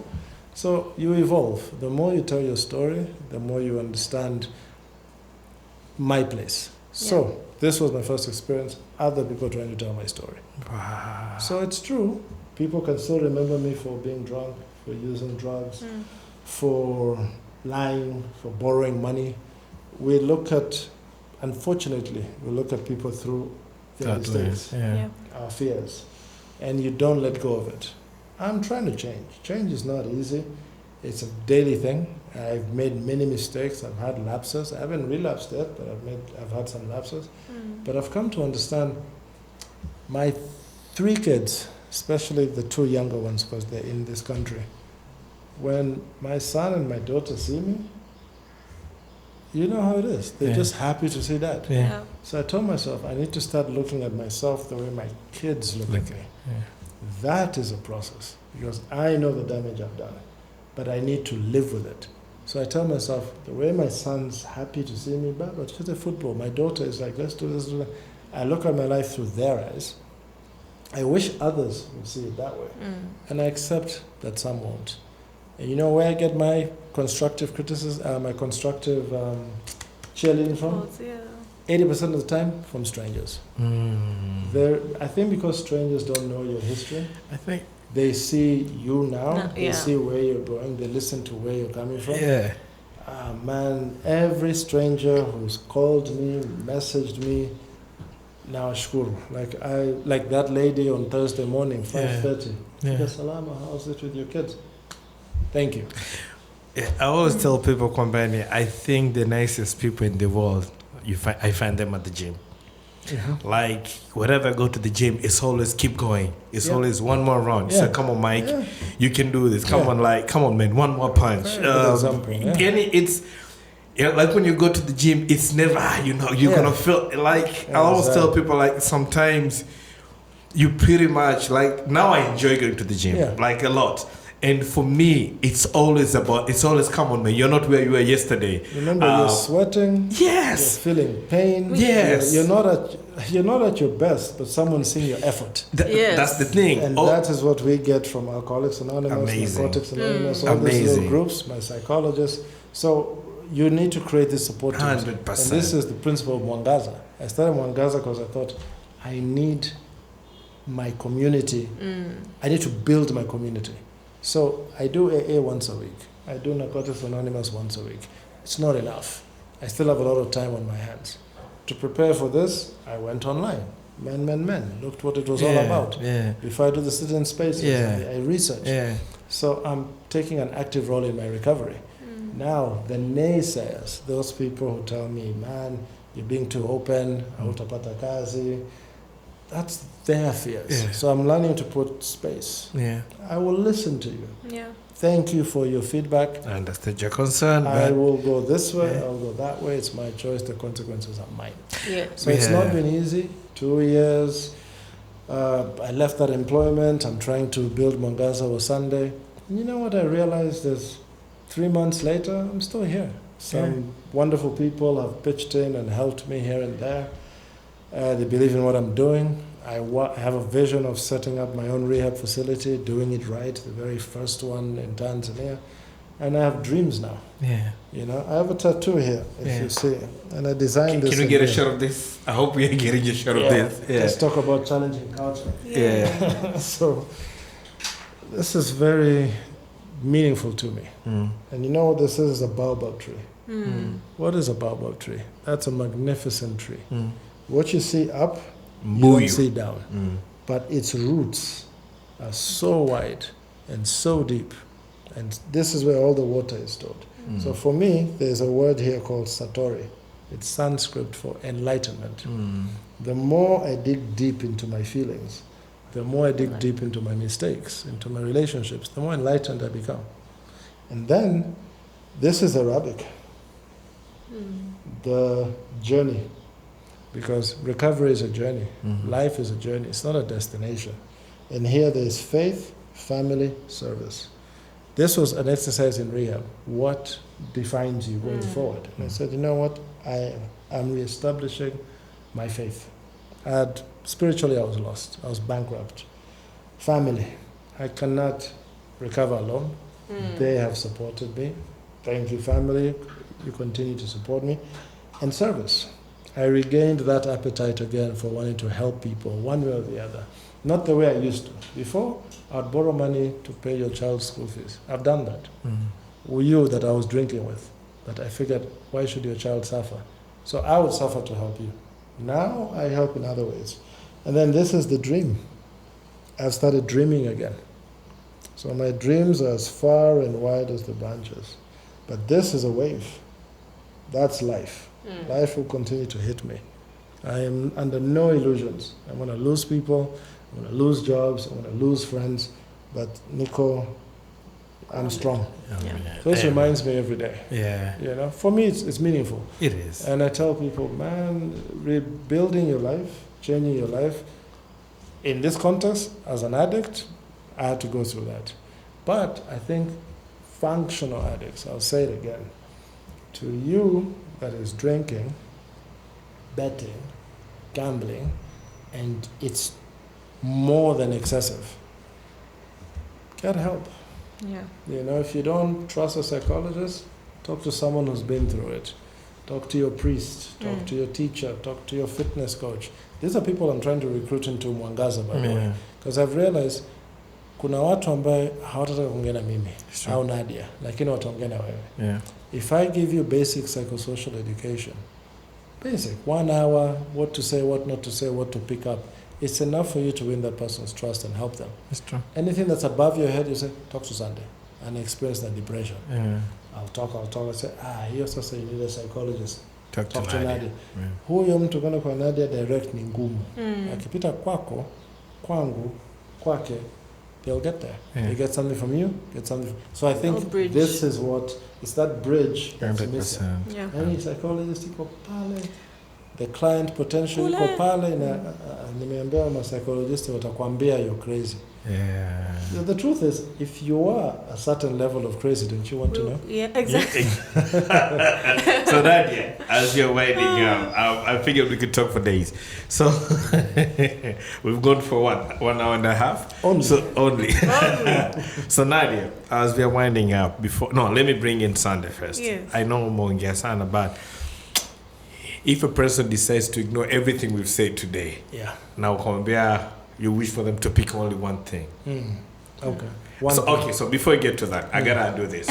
So you evolve. The more you tell your story, the more you understand my place. So this was my first experience. Other people trying to tell my story. Wow. So it's true. People can still remember me for being drunk, for using drugs, for lying, for borrowing money. Unfortunately, we look at people through their mistakes, our fears, and you don't let go of it. I'm trying to change. Change is not easy. It's a daily thing. I've made many mistakes. I've had lapses. I haven't relapsed yet, but I've had some lapses. But I've come to understand my 3 kids, especially the 2 younger ones, because they're in this country. When my son and my daughter see me, you know how it is. They're just happy to see that. Yeah. So I told myself, I need to start looking at myself the way my kids look at me. That is a process, because I know the damage I've done, but I need to live with it. So I tell myself, the way my son's happy to see me, but just a football. My daughter is like, let's do this, do that. I look at my life through their eyes. I wish others would see it that way. And I accept that some won't. And you know where I get my constructive criticism, my constructive cheerleading from? 80% of the time from strangers. I think because strangers don't know your history, I think they see you now, they see where you're going, they listen to where you're coming from. Man, every stranger who's called me, messaged me, now shukuru. Like that lady on Thursday morning, 5:30. Salama, how's it with your kids? Thank you. I always tell people, Kwambani, I think the nicest people in the world, I find them at the gym. Like, whenever I go to the gym, it's always keep going. It's always one more round. So come on, Mike, you can do this. Come on, man, one more punch. It's like when you go to the gym, it's never, you're gonna feel like, I always tell people, like, sometimes you pretty much, like, now I enjoy going to the gym, like a lot. And for me, it's always come on, man. You're not where you were yesterday. Remember, you're sweating. Yes. You're feeling pain. Yes. You're not at your best, but someone's seeing your effort. That's the thing. And that is what we get from Alcoholics Anonymous, Narcotics Anonymous, all these little groups, my psychologist. So you need to create this support team. 100%. And this is the principle of Mwangaza. I started Mwangaza because I thought I need my community. I need to build my community. So I do AA once a week. I do Narcotics Anonymous once a week. It's not enough. I still have a lot of time on my hands. To prepare for this, I went online. Men. Looked what it was all about. Before I do the Citizen Spaces, I researched. So I'm taking an active role in my recovery. Now, the naysayers, those people who tell me, man, you're being too open, hautapata kazi, that's their fears. Yeah. So I'm learning to put space. Yeah. I will listen to you. Yeah. Thank you for your feedback. I understand your concern. I But will go this way, Yeah. I'll go that way. It's my choice. The consequences are mine. Yeah. So it's not been easy. 2 years. I left that employment. I'm trying to build Mwangaza or Sunday. And you know what I realized is 3 months later, I'm still here. Some wonderful people have pitched in and helped me here and there. They believe in what I'm doing. I have a vision of setting up my own rehab facility, doing it right, the very first one in Tanzania. And I have dreams now. yeah. You know, I have a tattoo here, if Yeah. you see. And I designed this. Can we get a again. shot of this? I hope we are getting a shot of Yeah. this. Yeah. Let's talk about challenging culture. Yeah. So, this is very meaningful to me. And you know what this is? A baobab tree. What is a baobab tree? That's a magnificent tree. What you see up, you don't see down. But its roots are so wide and so deep. And this is where all the water is stored. So for me, there's a word here called satori. It's Sanskrit for enlightenment. The more I dig deep into my feelings, the more I dig deep into my mistakes, into my relationships, the more enlightened I become. And then, this is Arabic. The journey. Because recovery is a journey. Life is a journey. It's not a destination. And here there's faith, family, service. This was an exercise in rehab. What defines you going forward? And I said, you know what? I'm reestablishing my faith. Spiritually, I was lost. I was bankrupt. Family. I cannot recover alone. They have supported me. Thank you, family. You continue to support me. And service. I regained that appetite again for wanting to help people one way or the other. Not the way I used to. Before, I'd borrow money to pay your child's school fees. I've done that. You that I was drinking with. But I figured, why should your child suffer? So I would suffer to help you. Now I help in other ways. And then this is the dream. I've started dreaming again. So my dreams are as far and wide as the branches. But this is a wave. That's life. Life will continue to hit me. I am under no illusions. I'm going to lose people. I'm going to lose jobs. I'm going to lose friends. But Nico, I'm strong. So this reminds me every day. Yeah. You know, for me, it's meaningful. It is. And I tell people, man, rebuilding your life, changing your life, in this context, as an addict, I had to go through that. But I think functional addicts, I'll say it again, to you that is drinking, betting, gambling, and it's more than excessive, get help. Yeah. You know, if you don't trust a psychologist, talk to someone who's been through it. Talk to your priest, talk to your teacher, talk to your fitness coach. These are people I'm trying to recruit into Mwangaza, by the way. Because I've realized kuna watu ambaye hawatataka kuongea na mimi au Nadia, lakini wataongea na wewe. Yeah. If I give you basic psychosocial education, basic, 1 hour, what to say, what not to say, what to pick up, it's enough for you to win that person's trust and help them. It's true. Anything that's above your head, you say, talk to Sunday and experience that depression. Yeah. I'll talk, I say, hiyo sasa you need a psychologist. Talk to Nadia. Yeah. Huyo mtu kwenda kwa Nadia direct ni ngumu. Akipita kwako, kwangu, kwake, they'll get there. Yeah. They get something from you, get something. So I think bridge. this is what, it's that bridge that's missing. 100%. Yeah. Any psychologist iko pale, the client potential iko Kule. pale, na nimeambiwa ma psychologist watakwambia you're crazy. Yeah. The truth is, if you are a certain level of crazy, don't you want to know? Yeah, exactly. So Nadia, as you're winding up, I figured we could talk for days. So we've gone for what, 1 hour and a half? Only. So only. So Nadia, as we're winding up, let me bring in Sunday first. Yes. I know Mongia Sana, but if a person decides to ignore everything we've said today, Yeah. now Kombia, you wish for them to pick only one thing. Okay. So before you get to that, I gotta do this.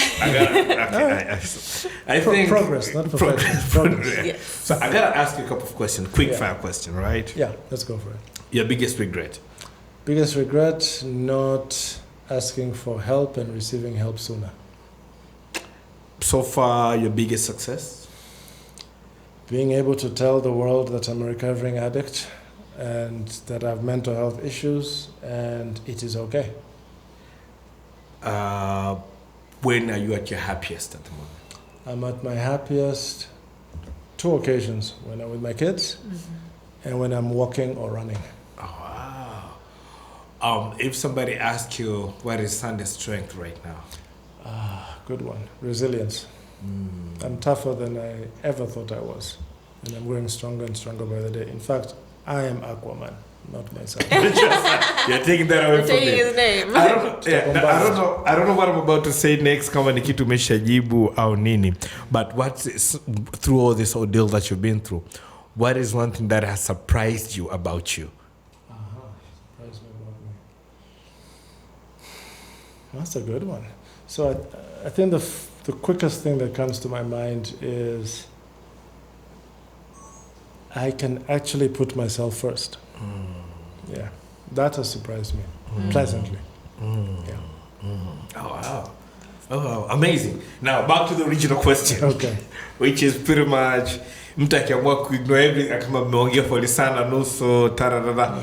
I think progress, not perfection. Progress. Yes. So I gotta ask you a couple of questions, quick fire question, right? Yeah, let's go for it. Your biggest regret? Biggest regret, not asking for help and receiving help sooner. so far your biggest success? Being able to tell the world that I'm a recovering addict and that I have mental health issues and it is okay. When are you at your happiest at the moment? I'm at my happiest 2 occasions, when I'm with my kids and when I'm walking or running. Oh, wow. If somebody asks you, what is Sunday's strength right now? Good one. Resilience. I'm tougher than I ever thought I was. And I'm growing stronger and stronger by the day. In fact, I am Aquaman, not myself. You're taking that away from me. Taking his name. I don't know what I'm about to say next, kama ni kitu umeshajibu au nini. But through all this ordeal that you've been through, what is one thing that has surprised you about you? Surprised me about me. That's a good one. So I think the quickest thing that comes to my mind is I can actually put myself first. Yeah, that has surprised me pleasantly. Yeah. Oh wow! Oh wow. Amazing. Now back to the original question. Okay. Which is pretty much mtu akiamua kuignore everything kama mmeongea for lisana nusu tararara.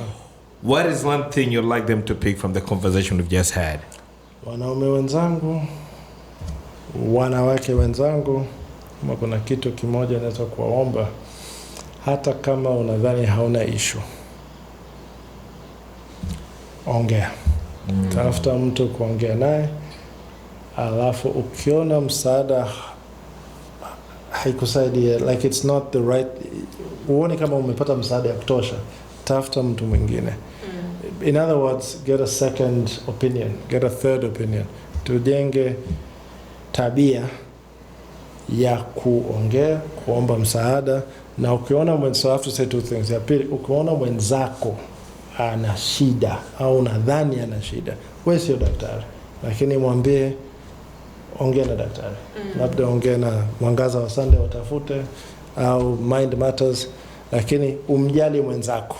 What is one thing you'd like them to pick from the conversation we've just had? Wanaume wenzangu, wanawake wenzangu, kama kuna kitu kimoja naweza kuwaomba, hata kama unadhani hauna issue, ongea. Tafuta mtu kuongea naye, alafu ukiona msaada haikusaidia, like it's not the right, uone kama umepata msaada ya kutosha, tafuta mtu mwingine. In other words, get a second opinion, get a third opinion. Tujenge tabia ya kuongea, kuomba msaada, na ukiona mwenzako, I have to say 2 things. Ya pili, ukiona mwenzako ana shida au nadhani ana shida, wewe sio daktari, lakini mwambie ongea na daktari. Labda ongea na Mwangaza wa Sunday watafute au Mind Matters, lakini umjali mwenzako.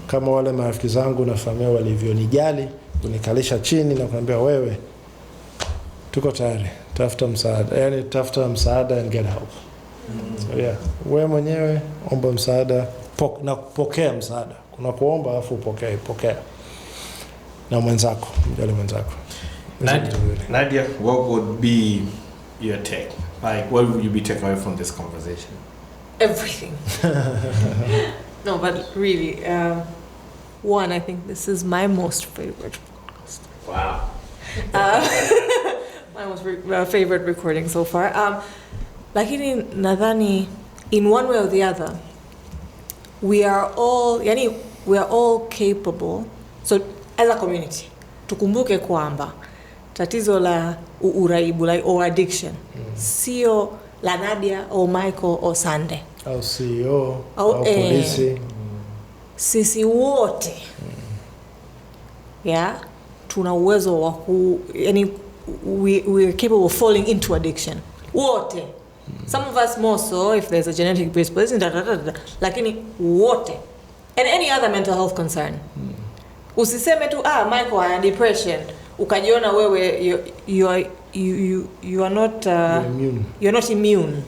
Kama wale marafiki zangu na familia walivyonijali, kunikalisha chini na kuniambia wewe tuko tayari, tafuta msaada. Yani tafuta msaada and get help. So yeah, wewe mwenyewe omba msaada na pokea msaada. Kuna kuomba afu pokea. Na mwenzako, mjali mwenzako. Nadia, what would be your take? Like, what would you be taking away from this conversation? Everything. No, but really, one, I think this is my most favorite podcast. Wow. My most favorite recording so far. Lakini nadhani, in one way or the other, we are all capable. So, as a community, tukumbuke kwamba tatizo la uraibu, like, or addiction, sio la Nadia or Michael or Sunday. Au CEO, au polisi. Sisi wote. Yeah, tuna uwezo wa we are capable of falling into addiction. Wote. Some of us more so if there's a genetic predisposition, lakini wote. And any other mental health concern. Usiseme tu Michael ana depression, ukajiona wewe you are not immune. You're not immune.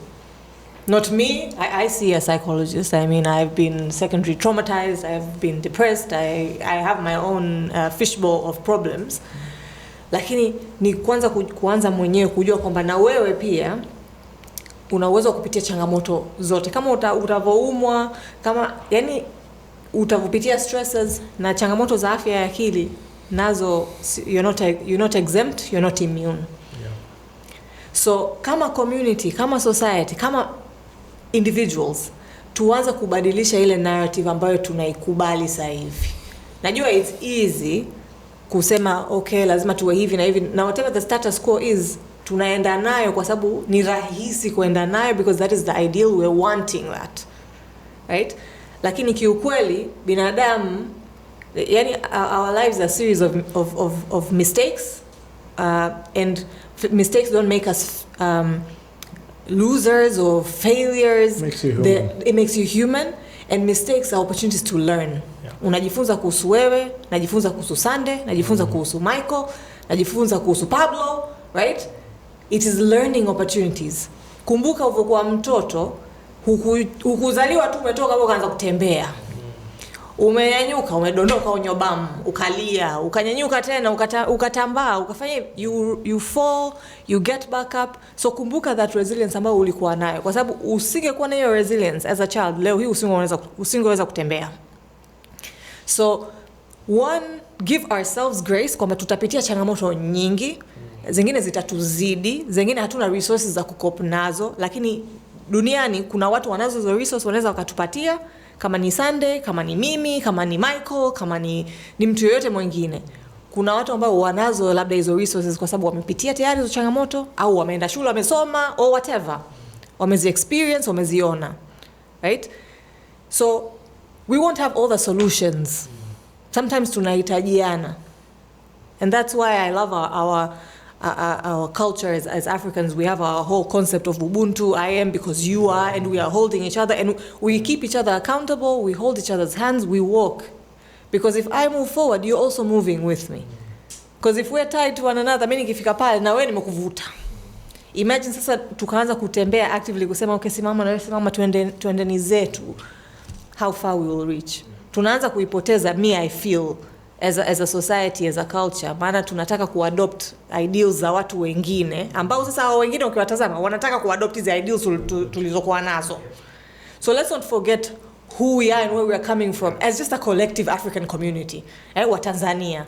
Not me. I see a psychologist. I mean, I've been secondary traumatized. I've been depressed. I have my own fishbowl of problems. Lakini ni kuanza mwenyewe kujua kwamba na wewe pia una uwezo kupitia changamoto zote. Kama utavoumwa, kama yani utavopitia stresses na changamoto za afya ya akili, nazo you're not exempt, you're not immune. Yeah. So kama community, kama society, kama individuals, tuanze kubadilisha ile narrative ambayo tunaikubali sasa hivi. Najua it's easy kusema okay, lazima tuwe hivi na hivi, na whatever the status quo is, tunaenda nayo kwa sababu ni rahisi kuenda nayo because that is the ideal, we're wanting that. Right? Lakini kiukweli binadamu, yani our lives are a series of mistakes, and mistakes don't make us losers or failures. It makes you human, and mistakes are opportunities to learn. Yeah. Unajifunza kuhusu wewe, najifunza kuhusu Sunday, najifunza kuhusu Michael, najifunza kuhusu Pablo, right? it is learning opportunities. Kumbuka ulipokuwa mtoto, hukuzaliwa tu umetoka hapo ukaanza kutembea. Umenyanyuka, umedondoka unyobamu, ukalia, ukanyanyuka tena, ukatambaa, ukafanya you fall, you get back up. So kumbuka that resilience ambayo ulikuwa nayo, kwa sababu usingekuwa na hiyo resilience as a child, leo hii usingeweza kutembea. So one, give ourselves grace kwamba tutapitia changamoto nyingi, zingine zitatuzidi, zingine hatuna resources za kucope nazo, lakini duniani kuna watu wanazo hizo resources wanaweza wakatupatia, kama ni Sunday, kama ni mimi, kama ni Michael, kama ni mtu yoyote mwingine. Kuna watu ambao wanazo labda hizo resources kwa sababu wamepitia tayari hizo changamoto, au wameenda shule, wamesoma, or whatever. Wamezi experience, wameziona. Right? So we won't have all the solutions. Sometimes tunahitajiana. And that's why I love our culture as Africans. We have our whole concept of Ubuntu, I am because you are, and we are holding each other, and we keep each other accountable, we hold each other's hands, we walk. Because if I move forward, you're also moving with me. Because if we're tied to one another, mimi nikifika pale na wewe nimekuvuta. Imagine sasa tukaanza kutembea actively kusema okay, simama na wewe simama, tuende ni zetu. How far we will reach. Tunaanza kuipoteza me I feel as a society, as a culture, maana tunataka kuadopt ideals za watu wengine ambao sasa hao wengine ukiwatazama wanataka kuadopt hizo ideals tulizokuwa nazo. So let's not forget who we are and where we are coming from as just a collective African community, wa Tanzania.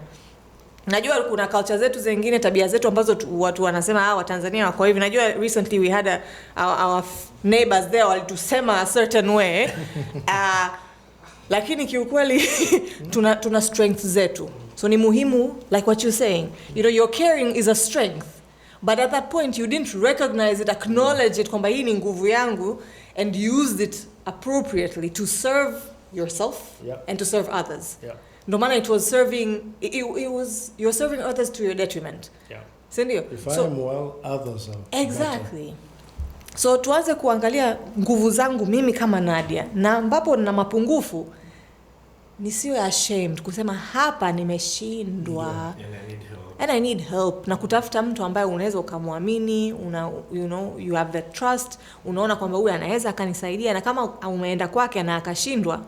Najua kuna culture zetu zingine, tabia zetu ambazo watu wanasema wa Tanzania wako hivi. Najua recently we had our neighbors there walitusema a certain way. Lakini kiukweli tuna strength zetu. So ni muhimu, like what you're saying, your caring is a strength, but at that point you didn't recognize it, acknowledge it kwamba hii ni nguvu yangu, and used it appropriately to serve yourself and to serve others. No matter it was serving, you're serving others to your detriment. Sindio? If I am well, others are exactly better. So tuanze kuangalia nguvu zangu mimi kama Nadia, na ambapo nina mapungufu nisiwe ashamed kusema hapa nimeshindwa, and I need help, na kutafuta mtu ambaye unaweza ukamwamini, you have the trust, unaona kwamba huyu anaweza akanisaidia, na kama umeenda kwake na akashindwa,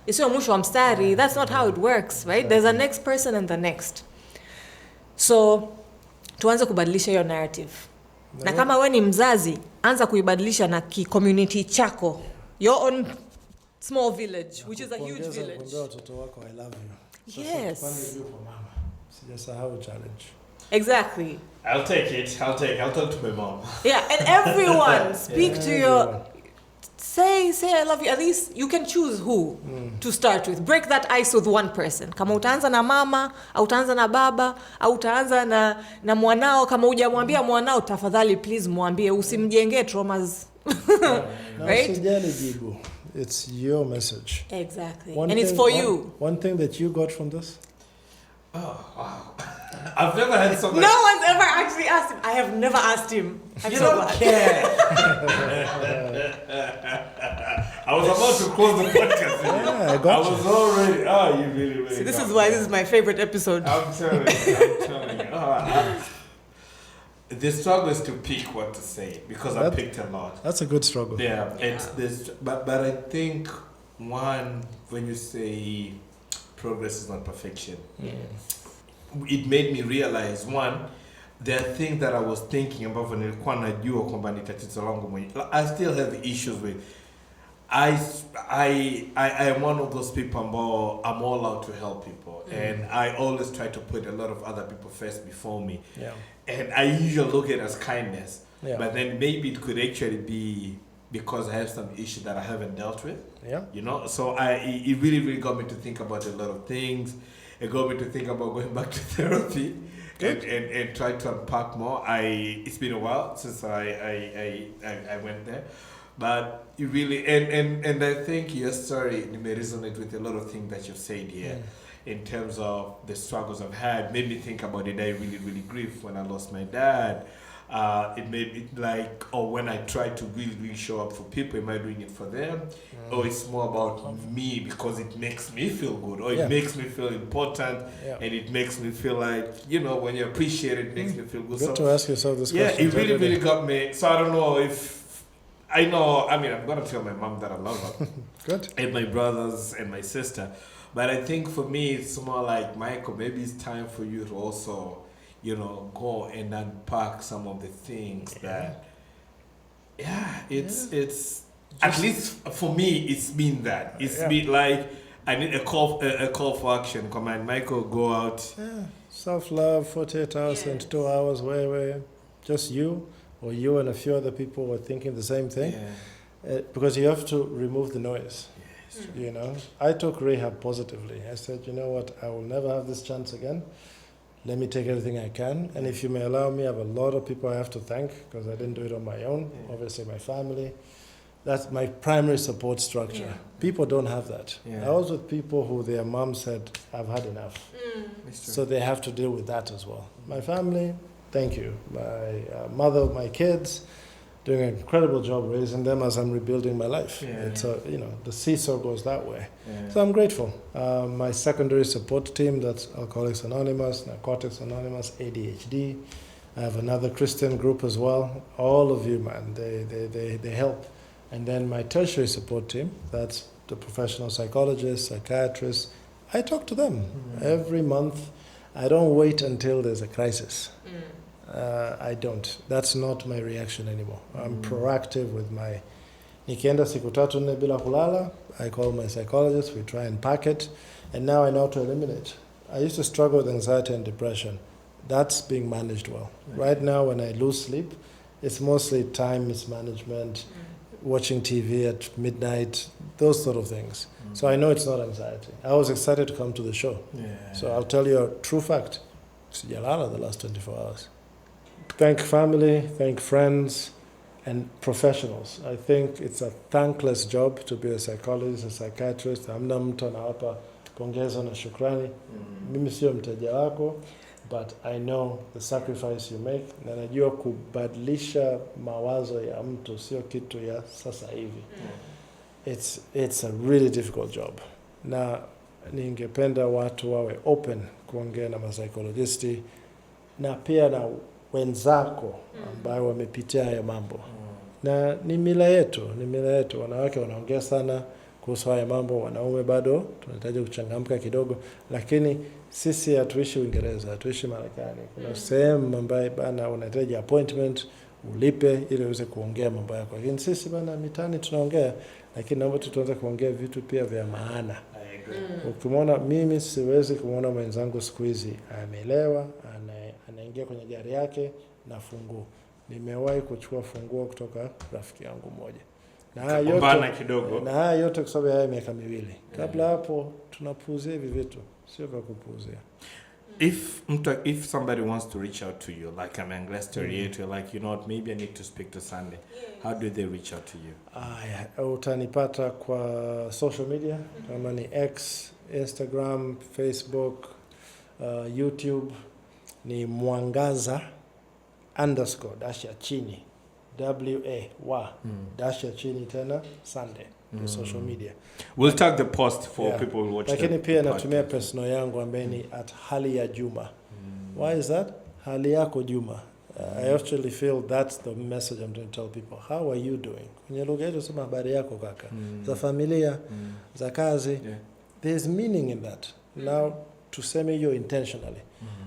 isiwe mwisho wa mstari. That's not how it works, right? There's a next person and the next. So tuanze kubadilisha hiyo narrative. Na kama wewe ni mzazi, anza kuibadilisha na community chako, your own small village, which is a huge village. Kuambia watoto wako I love you. Yes. Sijasahau challenge. Exactly. I'll take it. I'll talk to my mom. Yeah, and everyone speak to your say I love you. At least you can choose who to start with. Break that ice with one person. Kama utaanza na mama, au utaanza na baba, au utaanza na mwanao. Kama hujamwambia mwanao, tafadhali please mwambie, usimjengee traumas. Right? Usijali jibu. It's your message. Exactly. It's for you. One thing that you got from this? Oh, wow. I've never had something. No one's ever actually asked him. I have never asked him. You don't care. I was about to close the podcast. Yeah, I got I was already. Oh, you really. See, this is why this is my favorite episode. I'm telling you. The struggle is to pick what to say, because I picked a lot. That's a good struggle. Yeah, it's this. But I think one, when you say progress is not perfection, it made me realize, one, there are things that I was thinking about when nilikuwa najua kwamba ni tatizo langu mwenyewe. I still have issues with. I am one of those people ambao I'm all out to help people, and I always try to put a lot of other people first before me. Yeah. And I usually look at it as kindness, Yeah. but then maybe it could actually be because I have some issue that I haven't dealt with. Yeah. So it really got me to think about a lot of things. It got me to think about going back to therapy and try to unpack more. It's been a while since I went there, but you really and I think your story may resonate with a lot of things that you've said here. In terms of the struggles I've had, made me think about it. I really grieved when I lost my dad. it may be like, or when I try to really show up for people, am I doing it for them? Or it's more about me because it makes me feel good, or it makes me feel important, and it makes me feel like, you know, when you appreciate it, it makes me feel good. Good to ask yourself this question. Yeah, it really got me. So I don't know if, I mean, I'm going to tell my mom that I love her. Good. And my brothers and my sister. But I think for me, it's more like, Michael, maybe it's time for you to also, you know, go and unpack some of the things that, it's at least for me, it's been that. It's been like, I need a call for action. Come on, Michael, go out. Yeah, self-love, 48 hours and 2 hours where just you, or you and a few other people were thinking the same thing. Because you have to remove the noise. You know, I took rehab positively. I said, you know what, I will never have this chance again. Let me take everything I can. And if you may allow me, I have a lot of people I have to thank because I didn't do it on my own. Obviously, my family. That's my primary support structure. People don't have that. I was with people who their mom said, I've had enough. So they have to deal with that as well. My family, thank you. My mother, my kids, doing an incredible job raising them as I'm rebuilding my life. It's you know, the seesaw goes that way. So I'm grateful. My secondary support team, that's Alcoholics Anonymous, Narcotics Anonymous, ADHD. I have another Christian group as well. All of you, man, they help. And then my tertiary support team, that's the professional psychologists, psychiatrists. I talk to them every month. I don't wait until there's a crisis. I don't. That's not my reaction anymore. I'm proactive with my... Nikienda siku 3-4 bila kulala, I call my psychologist, we try and pack it, and now I know how to eliminate. I used to struggle with anxiety and depression. That's being managed well. Right now, when I lose sleep, it's mostly time mismanagement, watching TV at midnight, those sort of things. So I know it's not anxiety. I was excited to come to the show. So I'll tell you a true fact. Sijalala the last 24 hours. Thank family, thank friends, and professionals. I think it's a thankless job to be a psychologist, a psychiatrist. Hamna mtu anawapa pongeza na shukrani. Mimi sio mteja wako, but I know the sacrifice you make. Na najua kubadilisha mawazo ya mtu sio kitu ya sasa hivi. It's a really difficult job. Na ningependa watu wawe open kuongea na psychologisti na pia na wenzako ambao wamepitia haya mambo. Na ni mila yetu. Wanawake wanaongea sana kuhusu haya mambo, wanaume bado tunahitaji kuchangamka kidogo, lakini sisi hatuishi Uingereza, hatuishi Marekani. Kuna sehemu ambayo bana unahitaji appointment, ulipe ili uweze kuongea mambo yako. Lakini sisi bana mitaani tunaongea, lakini naomba tuanze kuongea vitu pia vya maana. Ukimwona mimi siwezi kumwona mwenzangu siku hizi amelewa, anaingia kwenye gari yake na funguo. Nimewahi kuchukua funguo kutoka rafiki yangu mmoja. Na haya yote kwa sababu ya miaka 2. Kabla hapo tunapuuzia hivi vitu, sio vya kupuuzia. If somebody wants to reach out to you, like I'm English story, like, you know what, maybe I need to speak to Sunday. How do they reach out to you? Utanipata kwa social media, kama ni X, Instagram, Facebook, YouTube, ni Mwangaza _ dash ya chini, WA dash ya chini tena Sunday. Social media. We'll tag the post for people who watch. Lakini pia natumia personal yangu ambaye ni @hali_ya_juma. Why is that? Hali yako Juma. I actually feel that's the message I'm trying to tell people. How are you doing? Kwenye lugha yetu sema habari yako kaka. Za familia, za kazi. There's meaning in that. Now tuseme hiyo intentionally.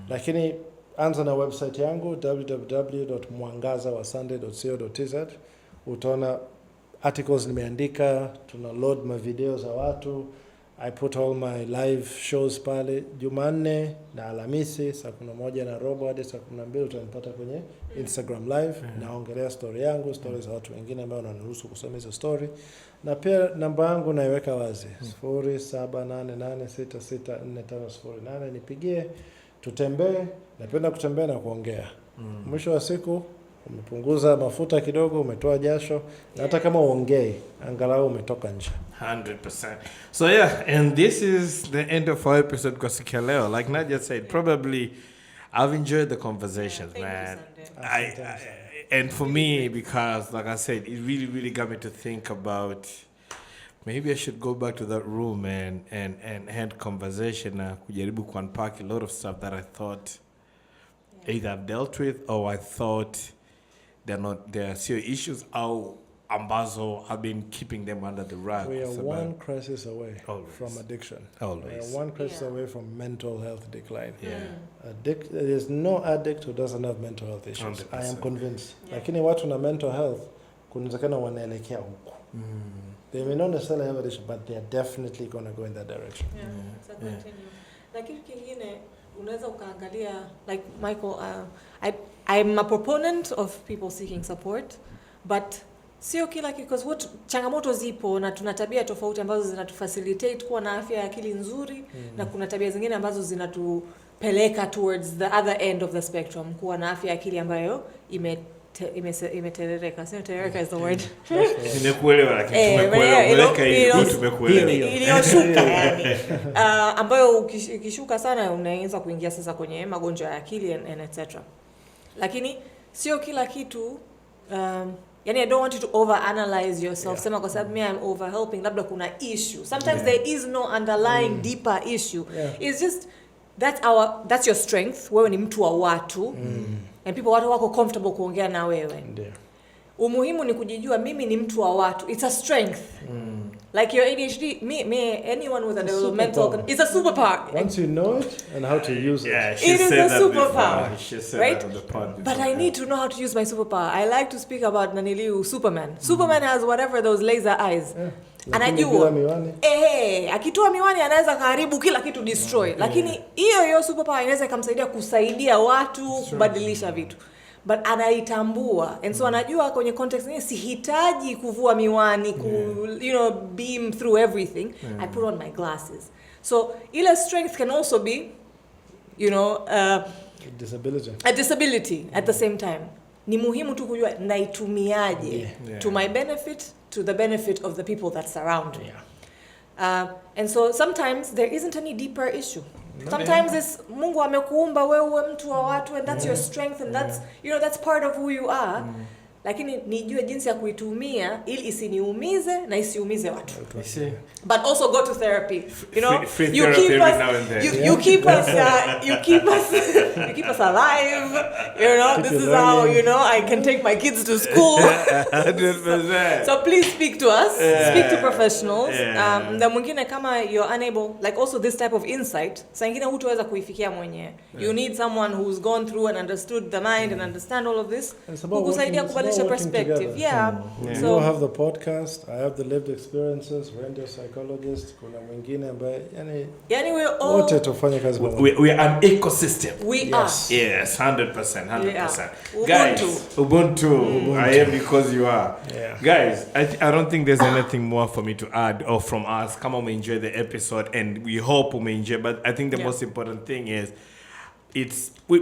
Lakini anza na website yangu www.mwangazawasunday.co.tz. Utaona articles nimeandika, tuna load ma video za watu. I put all my live shows pale Jumanne na Alhamisi saa 1:15 hadi saa 12 utanipata kwenye Instagram live. Naongelea story yangu, stories za watu wengine ambao wananiruhusu kusoma hizo story. Na pia namba yangu naiweka wazi 0788664508. Nipigie, tutembee. Napenda kutembea na kuongea. Mwisho wa siku umepunguza mafuta kidogo, umetoa jasho, na hata kama uongei angalau umetoka nje. 100%. So and this is the end of our episode Katika leo. Like Nadia said, probably I've enjoyed the conversations, Thank you, man. Sunday. And for me, because like I said, it really got me to think about maybe I should go back to that room and had conversation kujaribu ku unpack a lot of stuff that I thought either I've dealt with or I thought they're serious issues or ambazo have been keeping them under the rug. We are one crisis away Always. from addiction. Always. We are one crisis away from mental health decline. Yeah. There is no addict who doesn't have mental health issues. 100%. I am convinced. Yeah. Lakini watu na mental health kunawezekana wanaelekea huko. They may not necessarily have addiction, but they are definitely going to go in that direction. Yeah, so continue. Na kitu kingine unaweza ukaangalia like Michael, I'm a proponent of people seeking support, but sio kila because what changamoto zipo na tuna tabia tofauti ambazo zinatufacilitate kuwa na afya ya akili nzuri na kuna tabia zingine ambazo zinatupeleka towards the other end of the spectrum kuwa na afya ya akili ambayo imeterereka. Sio terereka is the word. Nimekuelewa lakini tumekueleweka hivi tumekuelewa. Iliyoshuka yani. Ambayo ukishuka sana unaanza kuingia sasa kwenye magonjwa ya akili and etc. Lakini sio kila kitu yani I don't want you to overanalyze yourself. Sema kwa sababu I'm overhelping labda kuna issue. Sometimes there is no underlying deeper issue. It's just that's your strength. Wewe ni mtu wa watu. And people wako comfortable kuongea na wewe. Ndio. Umuhimu ni kujijua mimi ni mtu wa watu. It's a strength. Like your ADHD, anyone with a developmental it's a superpower. Once you know it and how to use it. Yeah, it is a superpower. She said right? that on the pod But I need to know how to use my superpower. I like to speak about Naniliu Superman. Superman has whatever those laser eyes. Anajua. Akitoa miwani anaweza kaharibu kila kitu destroy. Lakini hiyo superpower inaweza kumsaidia kusaidia watu kubadilisha vitu. But anaitambua and so anajua kwenye context ni sihitaji kuvua miwani beam through everything. I put on my glasses. So ile strength can also be a disability at the same time. Ni muhimu tu kujua naitumiaje to my benefit, to the benefit of the people that surround me. And so sometimes there isn't any deeper issue. Sometimes it's Mungu amekuumba wewe mtu wa watu and that's your strength and that's that's part of who you are. Lakini nijue jinsi ya kuitumia ili isiniumize na isiumize watu. But also go to therapy. Free you keep us now and then. You keep us you keep us alive. This is how I can take my kids to school. 100%. So please speak to us. Speak to professionals. Na mwingine kama you're unable, like also this type of insight, saa nyingine hutaweza kuifikia mwenyewe. You need someone who's gone through and understood the mind and understand all of this. Kukusaidia kubadilisha perspective. So you have the podcast, I have the lived experiences, we're your psychologist, kuna mwingine ambaye yani we all wote tufanye kazi pamoja. We are an ecosystem. We are. Yes, 100%. Guys, Ubuntu. I am because you are. Guys, I don't think there's anything more for me to add or from us. Come on, we enjoy the episode and we hope we enjoy, but I think the most important thing is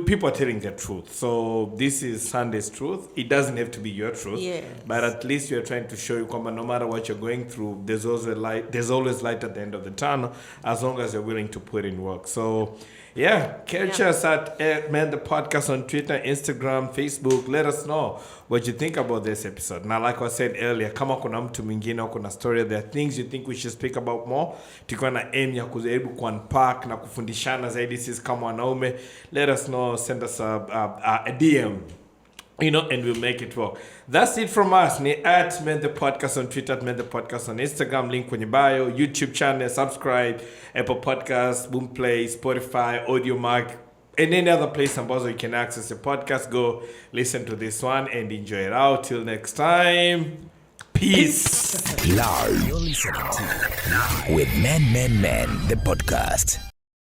people are telling the truth. So this is Sunday's truth. It doesn't have to be your truth, but at least you're trying to show you, no matter what you're going through, there's always light at the end of the tunnel, as long as you're willing to put in work. So catch us at Man the Podcast on Twitter, Instagram, Facebook. Let us know what you think about this episode. Now, like I said earlier, kama kuna mtu mwingine kuna story, there are things you think we should speak about more, tukiwa na aim ya kujaribu kuunpack na kufundishana zaidi sisi kama wanaume. Let us know, send us a DM. And we'll make it work. That's it from us. Ni at Man the Podcast on Twitter, at Man the Podcast on Instagram, link kwenye bio, YouTube channel, subscribe, Apple Podcasts, Boomplay, Spotify, Audiomack, and any other place ambazo you can access the podcast. Go listen to this one and enjoy it out. Till next time, peace. Live. You're listening to Live with Man, the podcast.